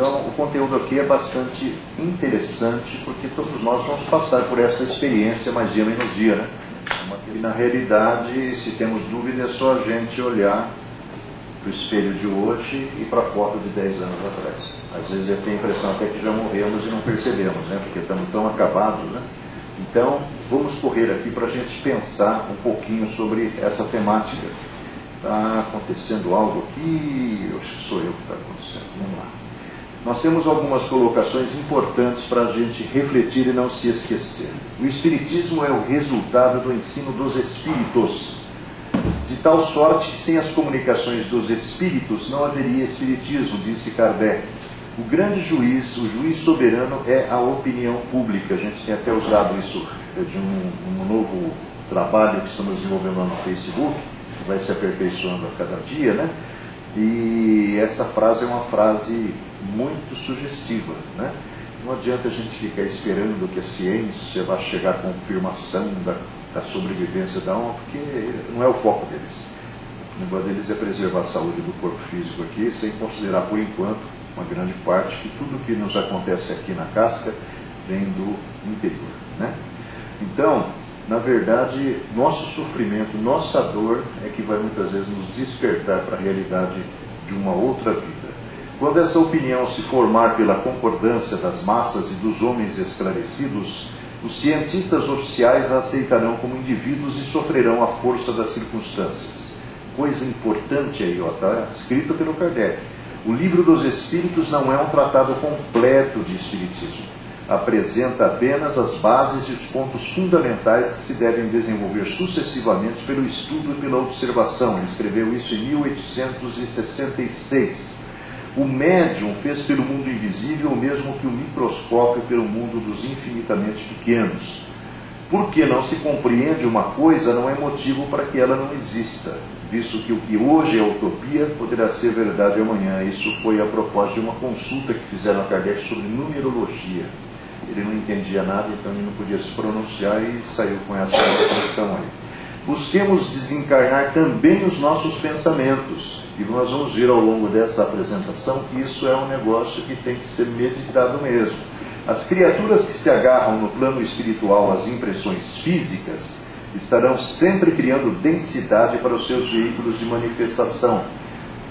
Então, o conteúdo aqui é bastante interessante, porque todos nós vamos passar por essa experiência mais dia menos dia, né? E na realidade, se temos dúvida, é só a gente olhar para o espelho de hoje e para a foto de 10 anos atrás. Às vezes eu tenho a impressão até que já morremos e não percebemos, né? Porque estamos tão acabados, né? Então, vamos correr aqui para a gente pensar um pouquinho sobre essa temática. Está acontecendo algo aqui? Eu acho que sou eu que está acontecendo. Vamos lá. Nós temos algumas colocações importantes para a gente refletir e não se esquecer. O Espiritismo é o resultado do ensino dos Espíritos. De tal sorte que sem as comunicações dos Espíritos não haveria Espiritismo, disse Kardec. O grande juiz, o juiz soberano, é a opinião pública. A gente tem até usado isso de um novo trabalho que estamos desenvolvendo lá no Facebook, que vai se aperfeiçoando a cada dia, né? E essa frase é uma frase muito sugestiva, né? Não adianta a gente ficar esperando que a ciência vá chegar à confirmação da sobrevivência da alma, porque não é o foco deles. O negócio deles é preservar a saúde do corpo físico aqui, sem considerar, por enquanto, uma grande parte, que tudo que nos acontece aqui na casca vem do interior, né? Então, na verdade, nosso sofrimento, nossa dor é que vai muitas vezes nos despertar para a realidade de uma outra vida. Quando essa opinião se formar pela concordância das massas e dos homens esclarecidos, os cientistas oficiais a aceitarão como indivíduos e sofrerão a força das circunstâncias. Coisa importante aí, está escrito pelo Kardec. O Livro dos Espíritos não é um tratado completo de Espiritismo. Apresenta apenas as bases e os pontos fundamentais que se devem desenvolver sucessivamente pelo estudo e pela observação. Ele escreveu isso em 1866. O médium fez pelo mundo invisível o mesmo que o microscópio pelo mundo dos infinitamente pequenos. Porque não se compreende uma coisa não é motivo para que ela não exista, visto que o que hoje é utopia poderá ser verdade amanhã. Isso foi a propósito de uma consulta que fizeram a Kardec sobre numerologia. Ele não entendia nada, então ele não podia se pronunciar e saiu com essa expressão aí. Busquemos desencarnar também os nossos pensamentos. E nós vamos ver ao longo dessa apresentação que isso é um negócio que tem que ser meditado mesmo. As criaturas que se agarram no plano espiritual às impressões físicas estarão sempre criando densidade para os seus veículos de manifestação,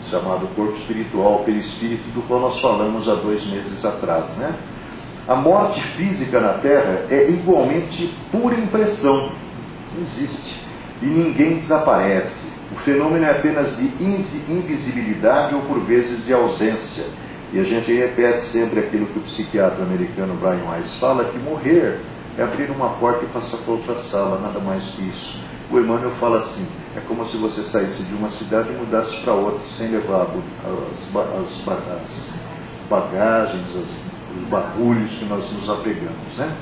chamado corpo espiritual, perispírito, do qual nós falamos há 2 meses atrás, né? A morte física na Terra é igualmente pura impressão. Não existe. E ninguém desaparece. O fenômeno é apenas de invisibilidade ou por vezes de ausência. E a gente repete sempre aquilo que o psiquiatra americano Brian Weiss fala, que morrer é abrir uma porta e passar para outra sala, nada mais que isso. O Emmanuel fala assim, é como se você saísse de uma cidade e mudasse para outra, sem levar as bagagens, os barulhos que nós nos apegamos, né?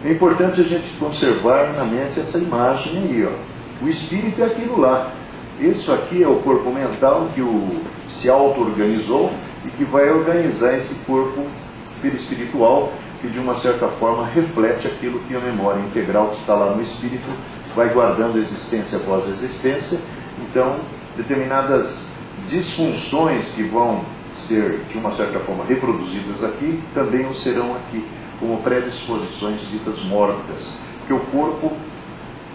É importante a gente conservar na mente essa imagem aí, ó. O espírito é aquilo lá. Isso aqui é o corpo mental que se auto-organizou e que vai organizar esse corpo perispiritual, que de uma certa forma reflete aquilo que a memória integral que está lá no espírito vai guardando existência após existência. Então, determinadas disfunções que vão ser de uma certa forma reproduzidas aqui, também o serão aqui, como predisposições ditas mórbidas, que o corpo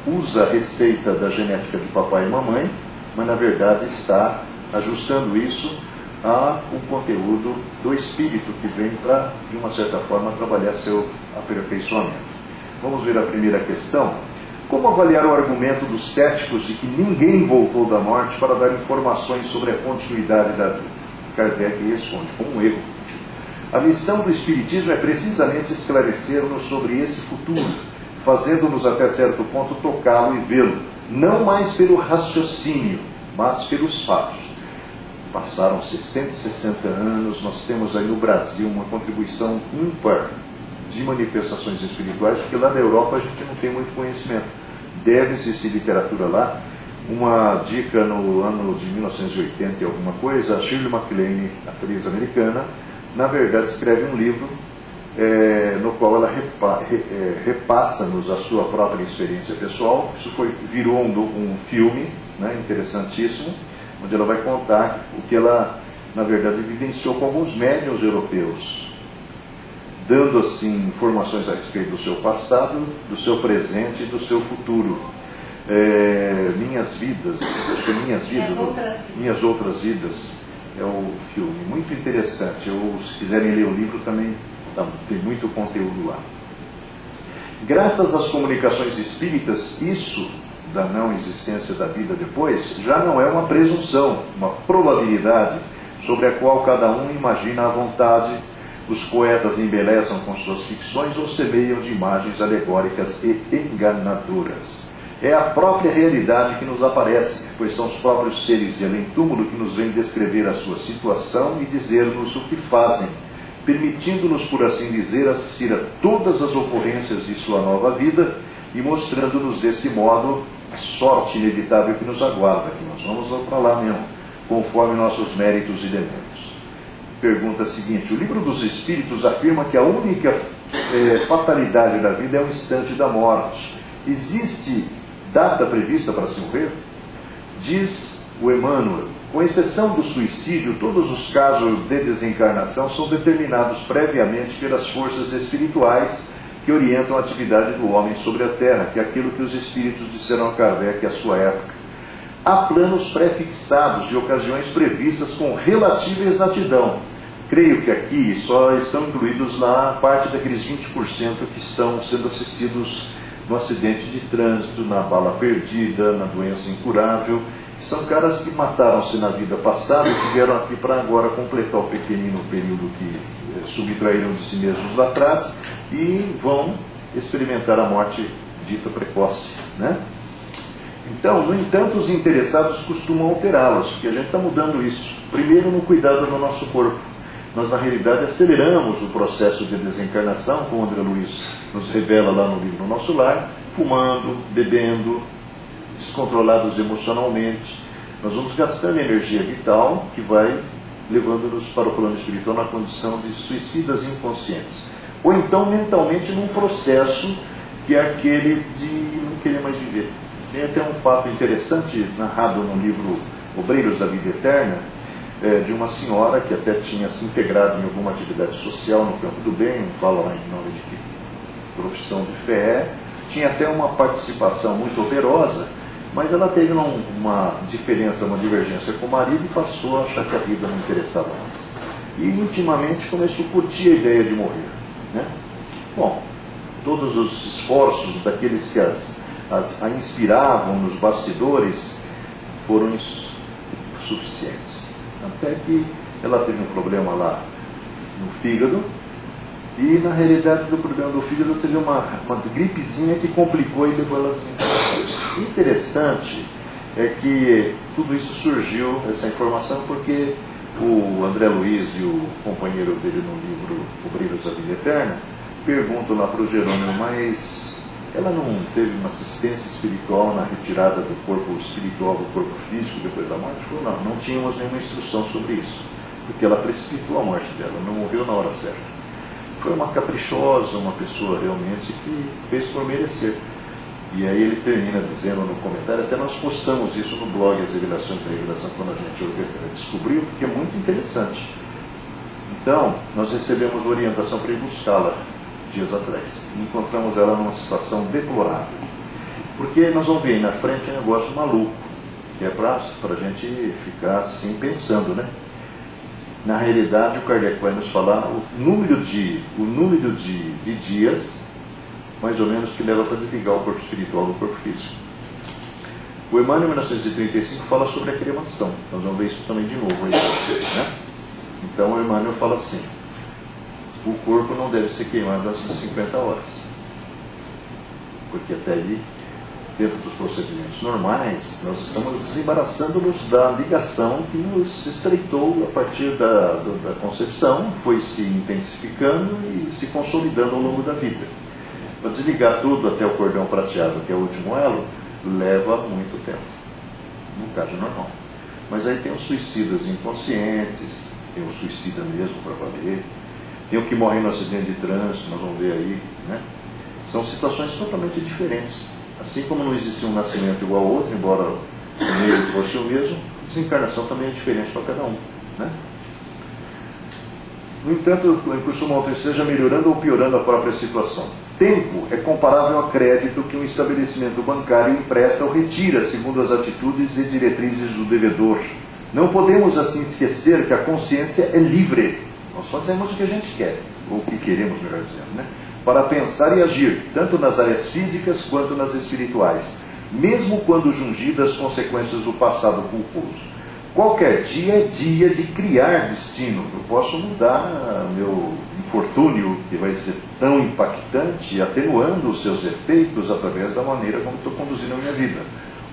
usa a receita da genética de papai e mamãe, mas na verdade está ajustando isso a um conteúdo do espírito que vem para, de uma certa forma, trabalhar seu aperfeiçoamento. Vamos ver a primeira questão. Como avaliar o argumento dos céticos de que ninguém voltou da morte para dar informações sobre a continuidade da vida? Kardec responde como um erro. A missão do Espiritismo é precisamente esclarecer-nos sobre esse futuro, fazendo-nos até certo ponto tocá-lo e vê-lo, não mais pelo raciocínio, mas pelos fatos. Passaram-se 160 anos, nós temos aí no Brasil uma contribuição ímpar de manifestações espirituais, porque lá na Europa a gente não tem muito conhecimento. Deve existir literatura lá. Uma dica, no ano de 1980 e alguma coisa, a Shirley MacLaine, atriz americana, na verdade escreve um livro no qual ela repassa-nos a sua própria experiência pessoal. Isso virou um filme, né, interessantíssimo, onde ela vai contar o que ela na verdade, vivenciou com alguns médiuns europeus, dando assim informações a respeito do seu passado, do seu presente e do seu futuro. Minhas Vidas, acho que é Minhas Outras Vidas, é o filme, muito interessante. Se quiserem ler o livro também, tem muito conteúdo lá. Graças às comunicações espíritas, isso da não existência da vida depois já não é uma presunção, uma probabilidade sobre a qual cada um imagina à vontade. Os poetas embelezam com suas ficções ou semeiam de imagens alegóricas e enganadoras. É a própria realidade que nos aparece, pois são os próprios seres de além-túmulo que nos vêm descrever a sua situação e dizer-nos o que fazem, permitindo-nos, por assim dizer, assistir a todas as ocorrências de sua nova vida e mostrando-nos desse modo a sorte inevitável que nos aguarda, que nós vamos para lá mesmo, conforme nossos méritos e deméritos. Pergunta seguinte: o Livro dos Espíritos afirma que a única fatalidade da vida é o instante da morte. Existe data prevista para se morrer? Diz o Emmanuel: com exceção do suicídio, todos os casos de desencarnação são determinados previamente pelas forças espirituais que orientam a atividade do homem sobre a Terra, que é aquilo que os espíritos disseram a Kardec à sua época. Há planos pré-fixados e ocasiões previstas com relativa exatidão. Creio que aqui só estão incluídos na parte daqueles 20% que estão sendo assistidos no acidente de trânsito, na bala perdida, na doença incurável. São caras que mataram-se na vida passada e que vieram aqui para agora completar o pequenino período que subtraíram de si mesmos lá atrás e vão experimentar a morte dita precoce, né? Então, no entanto, os interessados costumam alterá-los, porque a gente está mudando isso. Primeiro, no cuidado do nosso corpo. Nós, na realidade, aceleramos o processo de desencarnação, como o André Luiz nos revela lá no livro Nosso Lar, fumando, bebendo, descontrolados emocionalmente. Nós vamos gastando energia vital que vai levando-nos para o plano espiritual na condição de suicidas inconscientes. Ou então, mentalmente, num processo que é aquele de não querer mais viver. Tem até um fato interessante narrado no livro Obreiros da Vida Eterna, de uma senhora que até tinha se integrado em alguma atividade social no campo do bem, não fala lá em nome de que profissão de fé, tinha até uma participação muito operosa, mas ela teve uma diferença, uma divergência com o marido e passou a achar que a vida não interessava mais. E intimamente começou a curtir a ideia de morrer, né? Bom, todos os esforços daqueles que a inspiravam nos bastidores foram insuficientes. Até que ela teve um problema lá no fígado, e na realidade do problema do fígado teve uma gripezinha que complicou e levou ela a desencarnar. Interessante é que tudo isso surgiu, essa informação, porque o André Luiz e o companheiro dele no livro Obreiros da Vida Eterna perguntam lá para o Jerônimo: mas ela não teve uma assistência espiritual na retirada do corpo espiritual do corpo físico depois da morte? Falou: não tínhamos nenhuma instrução sobre isso, porque ela precipitou a morte dela, não morreu na hora certa. Foi uma caprichosa, uma pessoa realmente que fez por merecer. E aí ele termina dizendo no comentário, até nós postamos isso no blog As Revelações da Revelação, quando a gente descobriu, porque é muito interessante. Então, nós recebemos orientação para ir buscá-la dias atrás. Encontramos ela numa situação deplorável. Porque nós vamos ver aí na frente um negócio maluco, que é para a gente ficar assim pensando, né? Na realidade, o Kardec vai nos falar o número de dias, mais ou menos, que leva para desligar o corpo espiritual do corpo físico. O Emmanuel, em 1935, fala sobre a cremação. Nós vamos ver isso também de novo aí, né? Então, o Emmanuel fala assim: o corpo não deve ser queimado antes de 50 horas. Porque até aí, dentro dos procedimentos normais, nós estamos desembaraçando-nos da ligação que nos estreitou a partir da concepção, foi se intensificando e se consolidando ao longo da vida. Para desligar tudo até o cordão prateado, que é o último elo, leva muito tempo, no caso normal. Mas aí tem os suicidas inconscientes, tem o suicida mesmo para valer, tem o que morre no acidente de trânsito, nós vamos ver aí, né? São situações totalmente diferentes. Assim como não existe um nascimento igual ao outro, embora o meio fosse o mesmo, a desencarnação também é diferente para cada um, né? No entanto, costumam esteja melhorando ou piorando a própria situação. Tempo é comparável a crédito que um estabelecimento bancário empresta ou retira, segundo as atitudes e diretrizes do devedor. Não podemos assim esquecer que a consciência é livre. Nós fazemos o que a gente quer, ou o que queremos, melhor dizendo, né? Para pensar e agir, tanto nas áreas físicas quanto nas espirituais, mesmo quando jungidas as consequências do passado culposo. Qualquer dia é dia de criar destino. Eu posso mudar meu infortúnio, que vai ser tão impactante, atenuando os seus efeitos através da maneira como estou conduzindo a minha vida.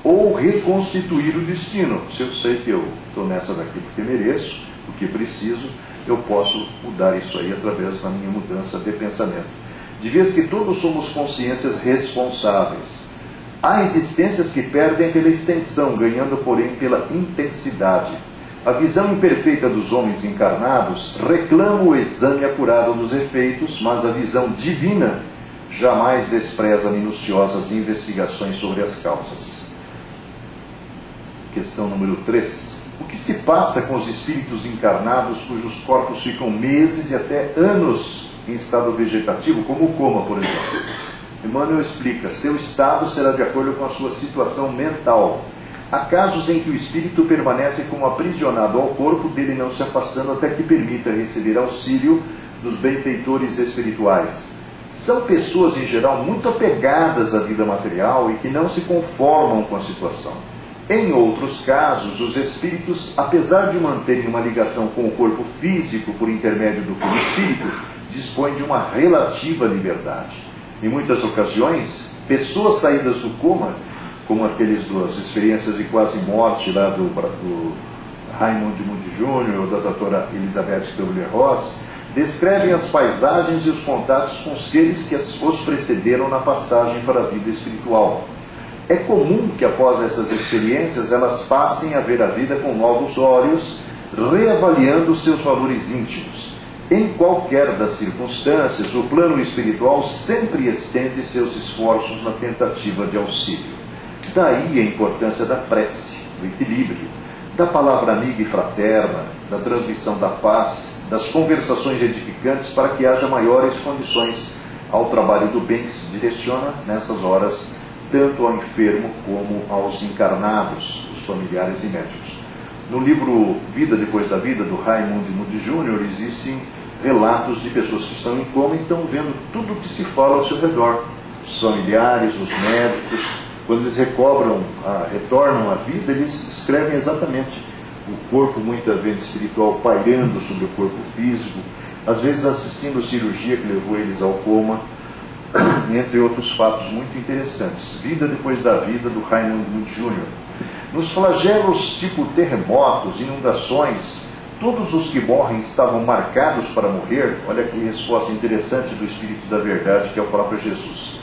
Ou reconstituir o destino. Se eu sei que eu estou nessa daqui porque mereço, porque preciso, eu posso mudar isso aí através da minha mudança de pensamento. De vez que todos somos consciências responsáveis. Há existências que perdem pela extensão, ganhando, porém, pela intensidade. A visão imperfeita dos homens encarnados reclama o exame acurado dos efeitos, mas a visão divina jamais despreza minuciosas investigações sobre as causas. Questão número 3. O que se passa com os espíritos encarnados cujos corpos ficam meses e até anos em estado vegetativo, como o coma, por exemplo? Emmanuel explica, seu estado será de acordo com a sua situação mental. Há casos em que o espírito permanece como aprisionado ao corpo, dele não se afastando até que permita receber auxílio dos benfeitores espirituais. São pessoas, em geral, muito apegadas à vida material e que não se conformam com a situação. Em outros casos, os espíritos, apesar de manterem uma ligação com o corpo físico por intermédio do perispírito, dispõem de uma relativa liberdade. Em muitas ocasiões, pessoas saídas do coma, como aqueles das experiências de quase morte lá do Raymond Moody Jr., ou da doutora Elizabeth Kubler-Ross, descrevem as paisagens e os contatos com seres que os precederam na passagem para a vida espiritual. É comum que após essas experiências elas passem a ver a vida com novos olhos, reavaliando seus valores íntimos. Em qualquer das circunstâncias, o plano espiritual sempre estende seus esforços na tentativa de auxílio. Daí a importância da prece, do equilíbrio, da palavra amiga e fraterna, da transmissão da paz, das conversações edificantes para que haja maiores condições ao trabalho do bem que se direciona nessas horas, tanto ao enfermo como aos encarnados, os familiares e médicos. No livro Vida Depois da Vida, do Raymond Moody Jr., existem relatos de pessoas que estão em coma e estão vendo tudo o que se fala ao seu redor. Os familiares, os médicos, quando eles retornam à vida, eles descrevem exatamente o corpo, muitas vezes espiritual, pairando sobre o corpo físico, às vezes assistindo a cirurgia que levou eles ao coma, entre outros fatos muito interessantes. Vida Depois da Vida, do Raymond Moody Jr. Nos flagelos tipo terremotos, inundações, todos os que morrem estavam marcados para morrer. Olha que resposta interessante do Espírito da Verdade, que é o próprio Jesus.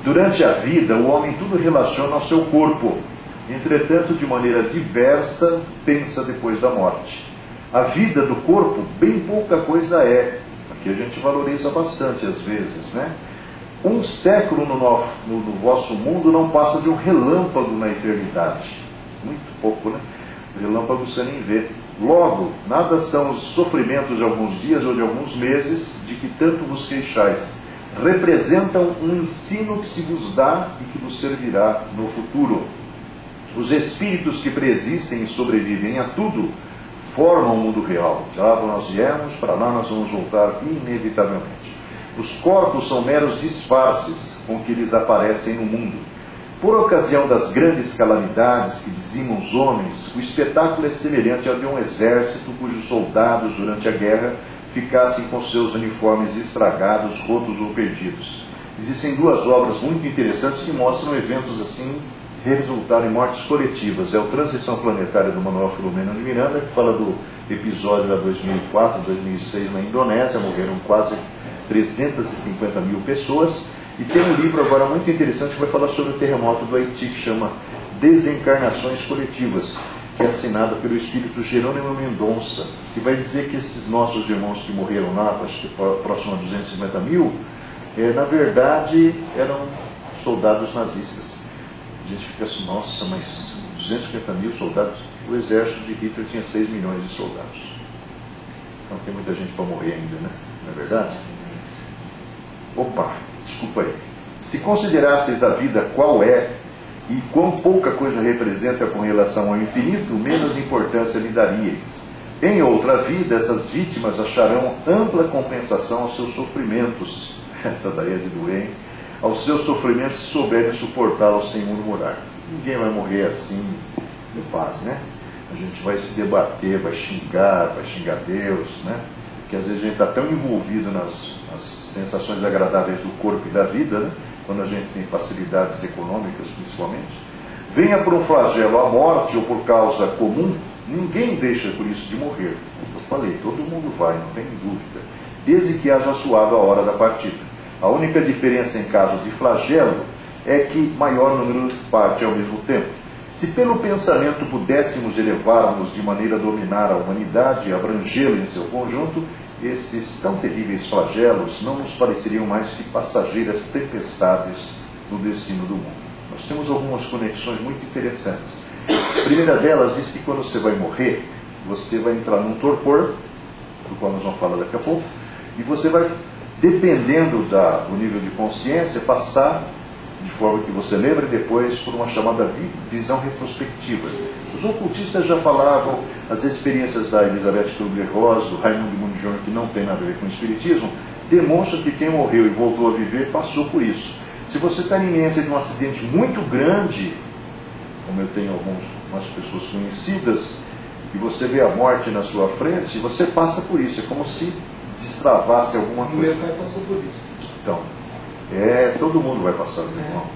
Durante a vida, o homem tudo relaciona ao seu corpo. Entretanto, de maneira diversa, pensa depois da morte. A vida do corpo, bem pouca coisa é. Aqui a gente valoriza bastante às vezes, né? Um século no vosso mundo não passa de um relâmpago na eternidade. Muito pouco, né? Relâmpago você nem vê. Logo, nada são os sofrimentos de alguns dias ou de alguns meses de que tanto vos queixais. Representam um ensino que se vos dá e que vos servirá no futuro. Os espíritos que preexistem e sobrevivem a tudo formam o mundo real. De lá nós viemos, para lá nós vamos voltar inevitavelmente. Os corpos são meros disfarces com que eles aparecem no mundo. Por ocasião das grandes calamidades que dizimam os homens, o espetáculo é semelhante ao de um exército cujos soldados, durante a guerra, ficassem com seus uniformes estragados, rotos ou perdidos. Existem duas obras muito interessantes que mostram eventos assim resultarem em mortes coletivas. É o Transição Planetária, do Manuel Filomeno de Miranda, que fala do episódio da 2004, 2006 na Indonésia, morreram quase 350 mil pessoas. E tem um livro agora muito interessante que vai falar sobre o terremoto do Haiti, que chama Desencarnações Coletivas, que é assinado pelo espírito Jerônimo Mendonça, que vai dizer que esses nossos irmãos que morreram lá, acho que próximo a 250 mil, na verdade eram soldados nazistas. A gente fica assim, nossa, mas 250 mil soldados? O exército de Hitler tinha 6 milhões de soldados. Então tem muita gente para morrer ainda, né? Não é verdade? Opa, desculpa aí. Se considerasseis a vida qual é e quão pouca coisa representa com relação ao infinito, menos importância lhe daríeis. Em outra vida, essas vítimas acharão ampla compensação aos seus sofrimentos. Essa daí é de doer, hein? Aos seus sofrimentos, se souberem suportá-los sem murmurar. Ninguém vai morrer assim, de paz, né? A gente vai se debater, vai xingar Deus, né? Porque às vezes a gente está tão envolvido nas sensações agradáveis do corpo e da vida, né? Quando a gente tem facilidades econômicas, principalmente. Venha por um flagelo a morte ou por causa comum, ninguém deixa por isso de morrer. Eu falei, todo mundo vai, não tem dúvida, desde que haja suave a hora da partida. A única diferença em casos de flagelo é que maior número parte ao mesmo tempo. Se pelo pensamento pudéssemos elevar-nos de maneira a dominar a humanidade e abrangê-la em seu conjunto, esses tão terríveis flagelos não nos pareceriam mais que passageiras tempestades no destino do mundo. Nós temos algumas conexões muito interessantes. A primeira delas diz que quando você vai morrer, você vai entrar num torpor, do qual nós vamos falar daqui a pouco, e você vai, dependendo do nível de consciência, passar de forma que você lembra depois por uma chamada visão retrospectiva. Os ocultistas já falavam, as experiências da Elizabeth Kubler-Ross, do Raimundo Mundione, que não tem nada a ver com o espiritismo, demonstram que quem morreu e voltou a viver passou por isso. Se você está em iminência de um acidente muito grande, como eu tenho algumas pessoas conhecidas, e você vê a morte na sua frente, você passa por isso. É como se destravasse alguma coisa. O meu pai passou por isso. Então, todo mundo vai passar, meu irmão.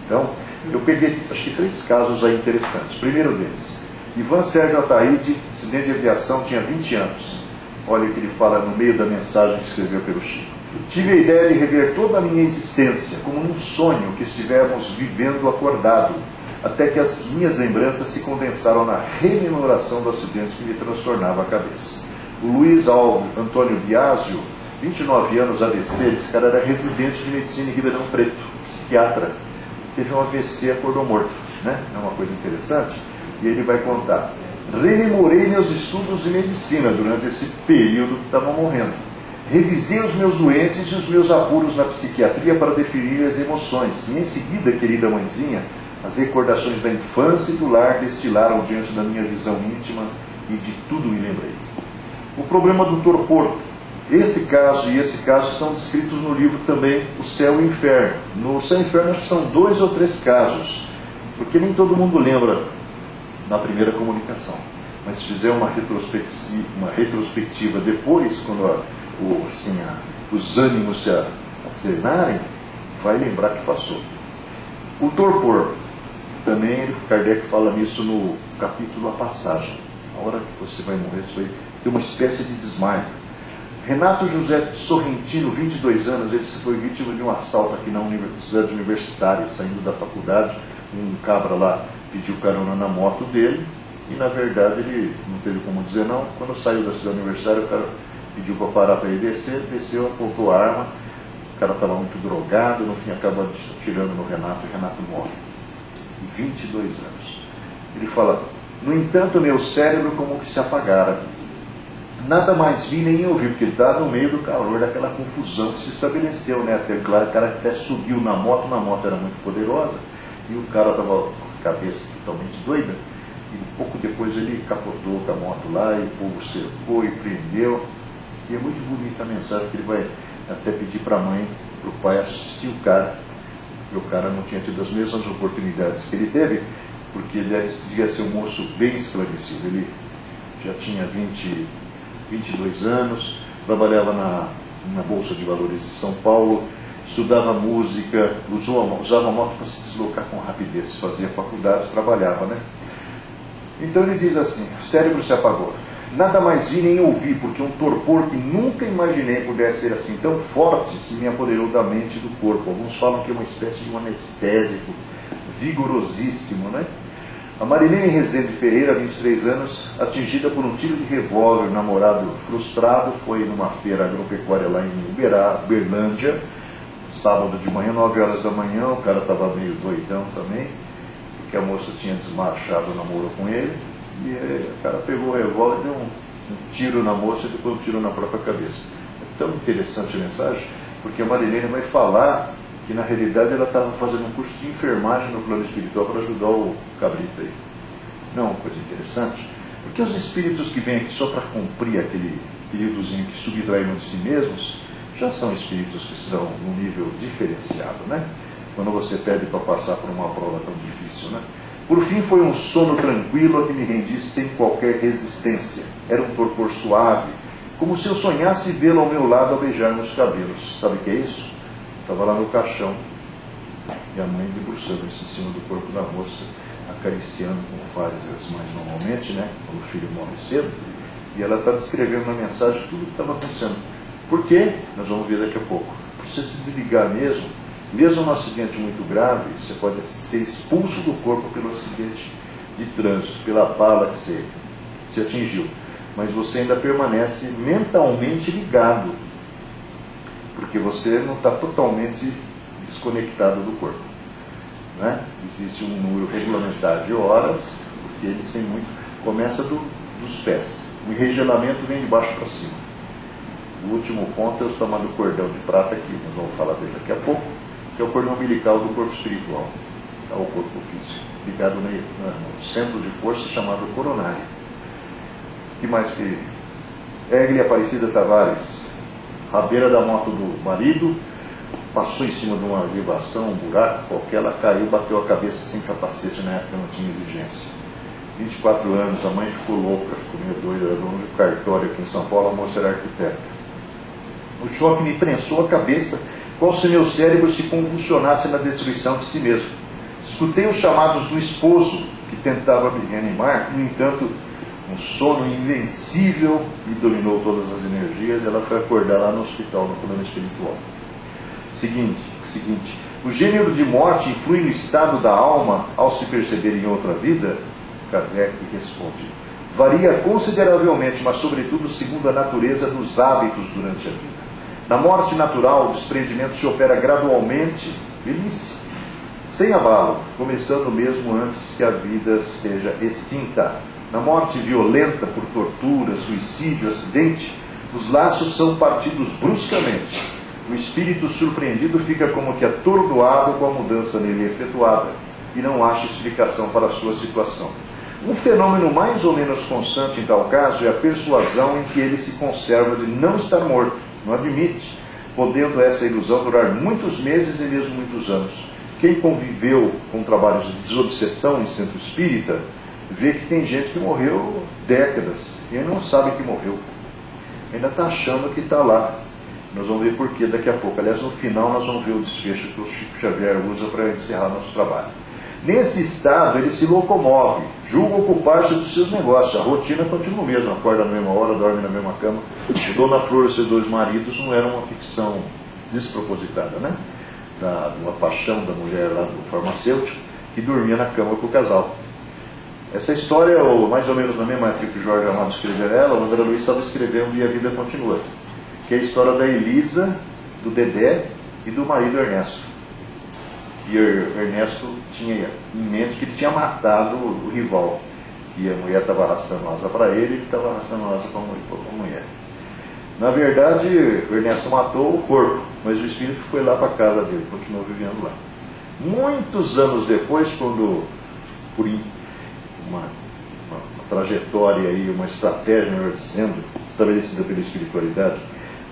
Então, eu peguei, acho que 3 casos aí interessantes. Primeiro deles, Ivan Sérgio Ataíde, acidente de aviação, tinha 20 anos. Olha o que ele fala no meio da mensagem que escreveu pelo Chico. Tive a ideia de rever toda a minha existência, como num sonho que estivéssemos vivendo acordado, até que as minhas lembranças se condensaram na rememoração do acidente que me transtornava a cabeça. O Luiz Antônio Biasio, 29 anos, AVC, esse cara era residente de medicina em Ribeirão Preto, psiquiatra, teve um AVC, acordou morto, né? É uma coisa interessante, e ele vai contar. Rememorei meus estudos de medicina durante esse período que estava morrendo. Revisei os meus doentes e os meus apuros na psiquiatria para definir as emoções. E em seguida, querida mãezinha, as recordações da infância e do lar destilaram diante da minha visão íntima e de tudo me lembrei. O problema do torpor. Esse caso e esse caso estão descritos no livro também O Céu e o Inferno. No Céu e o Inferno acho que são 2 ou 3 casos, porque nem todo mundo lembra na primeira comunicação. Mas se fizer uma retrospectiva depois, quando os ânimos se acenarem, vai lembrar que passou. O torpor, também Kardec fala nisso no capítulo A Passagem. A hora que você vai morrer, isso aí tem uma espécie de desmaio. Renato José Sorrentino, 22 anos, ele foi vítima de um assalto aqui na Universidade Universitária, saindo da faculdade. Um cabra lá pediu carona na moto dele e, na verdade, ele não teve como dizer não. Quando saiu da cidade universitária, o cara pediu para parar para ele descer, desceu, apontou a arma. O cara estava muito drogado, no fim acaba atirando no Renato e o Renato morre. 22 anos. Ele fala, no entanto, meu cérebro como que se apagara. Nada mais vi nem ouvi, porque ele está no meio do calor daquela confusão que se estabeleceu, né? Até, claro, o cara até subiu na moto era muito poderosa, e o cara estava com a cabeça totalmente doida, e pouco depois ele capotou com a moto lá, e o povo cercou e prendeu. E é muito bonita a mensagem que ele vai até pedir para a mãe, para o pai assistir o cara, porque o cara não tinha tido as mesmas oportunidades que ele teve, porque ele devia ser um moço bem esclarecido. Ele já tinha 22 anos, trabalhava na Bolsa de Valores de São Paulo, estudava música, usava a moto para se deslocar com rapidez, fazia faculdade, trabalhava, né? Então ele diz assim, o cérebro se apagou. Nada mais vi nem ouvi, porque um torpor que nunca imaginei pudesse ser assim tão forte se me apoderou da mente e do corpo. Alguns falam que é uma espécie de um anestésico vigorosíssimo, né? A Marilene Rezende Ferreira, 23 anos, atingida por um tiro de revólver, namorado frustrado, foi numa feira agropecuária lá em Uberlândia, sábado de manhã, 9 horas da manhã, o cara estava meio doidão também, porque a moça tinha desmarchado o namoro com ele, e o cara pegou o revólver e deu um Um tiro na moça e depois um tiro na própria cabeça. É tão interessante a mensagem, porque a Marilene vai falar que na realidade ela estava fazendo um curso de enfermagem no plano espiritual para ajudar o cabrito aí. Não é uma coisa interessante? Porque os espíritos que vêm aqui só para cumprir aquele períodozinho que subtraíram de si mesmos, já são espíritos que estão num nível diferenciado, né? Quando você pede para passar por uma prova tão difícil, né? Por fim, foi um sono tranquilo a que me rendi sem qualquer resistência. Era um torpor suave, como se eu sonhasse vê-lo ao meu lado a beijar meus cabelos. Sabe o que é isso? Estava lá no caixão, e a mãe debruçando-se em cima do corpo da moça, acariciando como fazem as mães normalmente, né? Quando o filho morre cedo. E ela está descrevendo na mensagem tudo o que estava acontecendo. Por quê? Nós vamos ver daqui a pouco. Para você se desligar mesmo num acidente muito grave, você pode ser expulso do corpo pelo acidente de trânsito, pela bala que você atingiu. Mas você ainda permanece mentalmente ligado, porque você não está totalmente desconectado do corpo, né? Existe um número regulamentar de horas, porque eles têm muito. Começa dos pés. O enregelamento vem de baixo para cima. O último ponto é o chamado cordão de prata, que nós vamos falar dele daqui a pouco, que é o cordão umbilical do corpo espiritual, ao corpo físico, ligado no centro de força chamado coronário. O que mais que... Egli Aparecida Tavares, rabeira da moto do marido, passou em cima de uma vibração, um buraco qualquer, ela caiu, bateu a cabeça sem capacete, na época não tinha exigência. 24 anos, a mãe ficou louca, ficou meio doida, era dono de cartório aqui em São Paulo, a moça era arquiteta. O choque me prensou a cabeça, como se meu cérebro se convulsionasse na destruição de si mesmo. Escutei os chamados do esposo, que tentava me reanimar, no entanto, um sono invencível me dominou todas as energias, e ela foi acordar lá no hospital, no plano espiritual. Seguinte, o gênero de morte influi no estado da alma ao se perceber em outra vida? Kardec responde: varia consideravelmente, mas sobretudo segundo a natureza dos hábitos durante a vida. Na morte natural, o desprendimento se opera gradualmente, velhice, sem abalo, começando mesmo antes que a vida seja extinta. Na morte violenta por tortura, suicídio, acidente, os laços são partidos bruscamente. O espírito surpreendido fica como que atordoado com a mudança nele efetuada e não acha explicação para a sua situação. Um fenômeno mais ou menos constante em tal caso é a persuasão em que ele se conserva de não estar morto, não admite, podendo essa ilusão durar muitos meses e mesmo muitos anos. Quem conviveu com trabalhos de desobsessão em centro espírita, vê que tem gente que morreu décadas e não sabe que morreu. Ainda está achando que está lá. Nós vamos ver por quê daqui a pouco. Aliás, no final nós vamos ver o desfecho que o Chico Xavier usa para encerrar nosso trabalho. Nesse estado, ele se locomove, julga ocupar-se dos seus negócios. A rotina continua mesmo, acorda na mesma hora, dorme na mesma cama. O Dona Flor e seus dois maridos não era uma ficção despropositada, né? Uma paixão da mulher lá do farmacêutico, que dormia na cama com o casal. Essa história, mais ou menos na mesma época que o Jorge Amado escreveu ela, o André Luiz estava escrevendo E a Vida Continua, que é a história da Elisa, do Dedé e do marido Ernesto. E o Ernesto tinha em mente que ele tinha matado o rival, e a mulher estava arrastando asa para ele, e ele estava arrastando asa para a mulher. Na verdade, o Ernesto matou o corpo, mas o espírito foi lá para a casa dele, continuou vivendo lá. Muitos anos depois, quando, por uma trajetória e uma estratégia, melhor dizendo, estabelecida pela espiritualidade,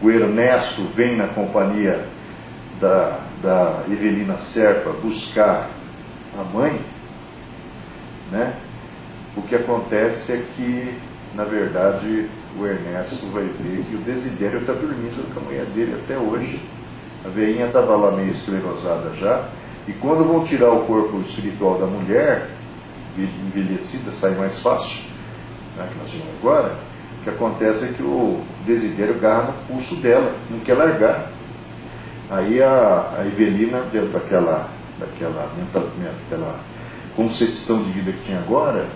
o Ernesto vem na companhia da Evelina Serpa buscar a mãe, né? O que acontece é que, na verdade, o Ernesto vai ver que o Desidério está dormindo com a mulher dele até hoje. A veinha estava lá meio esclerosada já, e quando vão tirar o corpo espiritual da mulher, envelhecida, sai mais fácil, né, que nós vimos agora. O que acontece é que o Desidério agarra no pulso dela, não quer largar. Aí a Evelina, dentro daquela concepção de vida que tinha agora,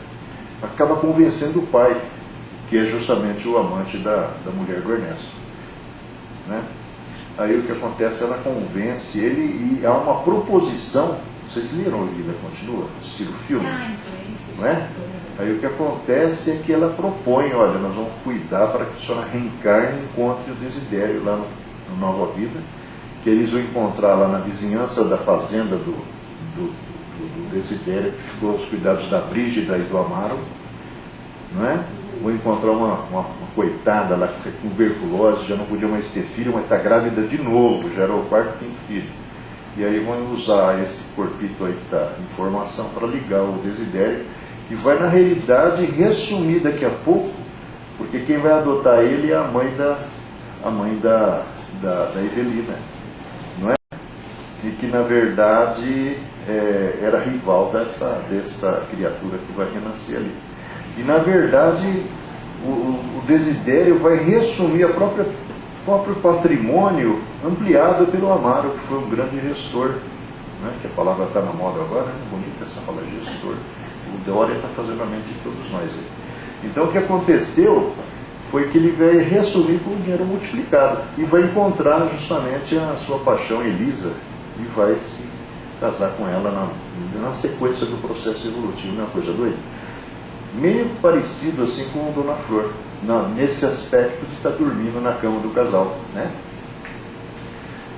acaba convencendo o pai, que é justamente o amante da mulher do Ernesto, né? Aí o que acontece, ela convence ele e há uma proposição Vocês leram A Vida Continua? Assistiram o filme? Então é isso. Não é? Aí o que acontece é que ela propõe, olha, nós vamos cuidar para que a senhora reencarne e encontre o Desidério lá no Nova Vida, que eles vão encontrar lá na vizinhança da fazenda do Desidério, que ficou aos cuidados da Brígida e do Amaro, não é? Vou encontrar uma coitada lá que tem tuberculose, já não podia mais ter filho, mas está grávida de novo, já era o quarto quinto filho. E aí vão usar esse corpito aí que está em formação para ligar o Desidério, e vai na realidade resumir daqui a pouco, porque quem vai adotar ele é a mãe da Evelina, não é? E que na verdade era rival dessa criatura que vai renascer ali. E na verdade o Desidério vai resumir o próprio patrimônio ampliado pelo Amaro, que foi um grande gestor, né? Que a palavra está na moda agora, né? Bonita essa palavra, gestor. O Dória está fazendo a mente de todos nós aí. Então o que aconteceu foi que ele vai reassumir com o dinheiro multiplicado e vai encontrar justamente a sua paixão, Elisa, e vai se casar com ela na sequência do processo evolutivo. Não é uma coisa doida? Meio parecido assim com o Dona Flor, nesse aspecto de estar dormindo na cama do casal, né?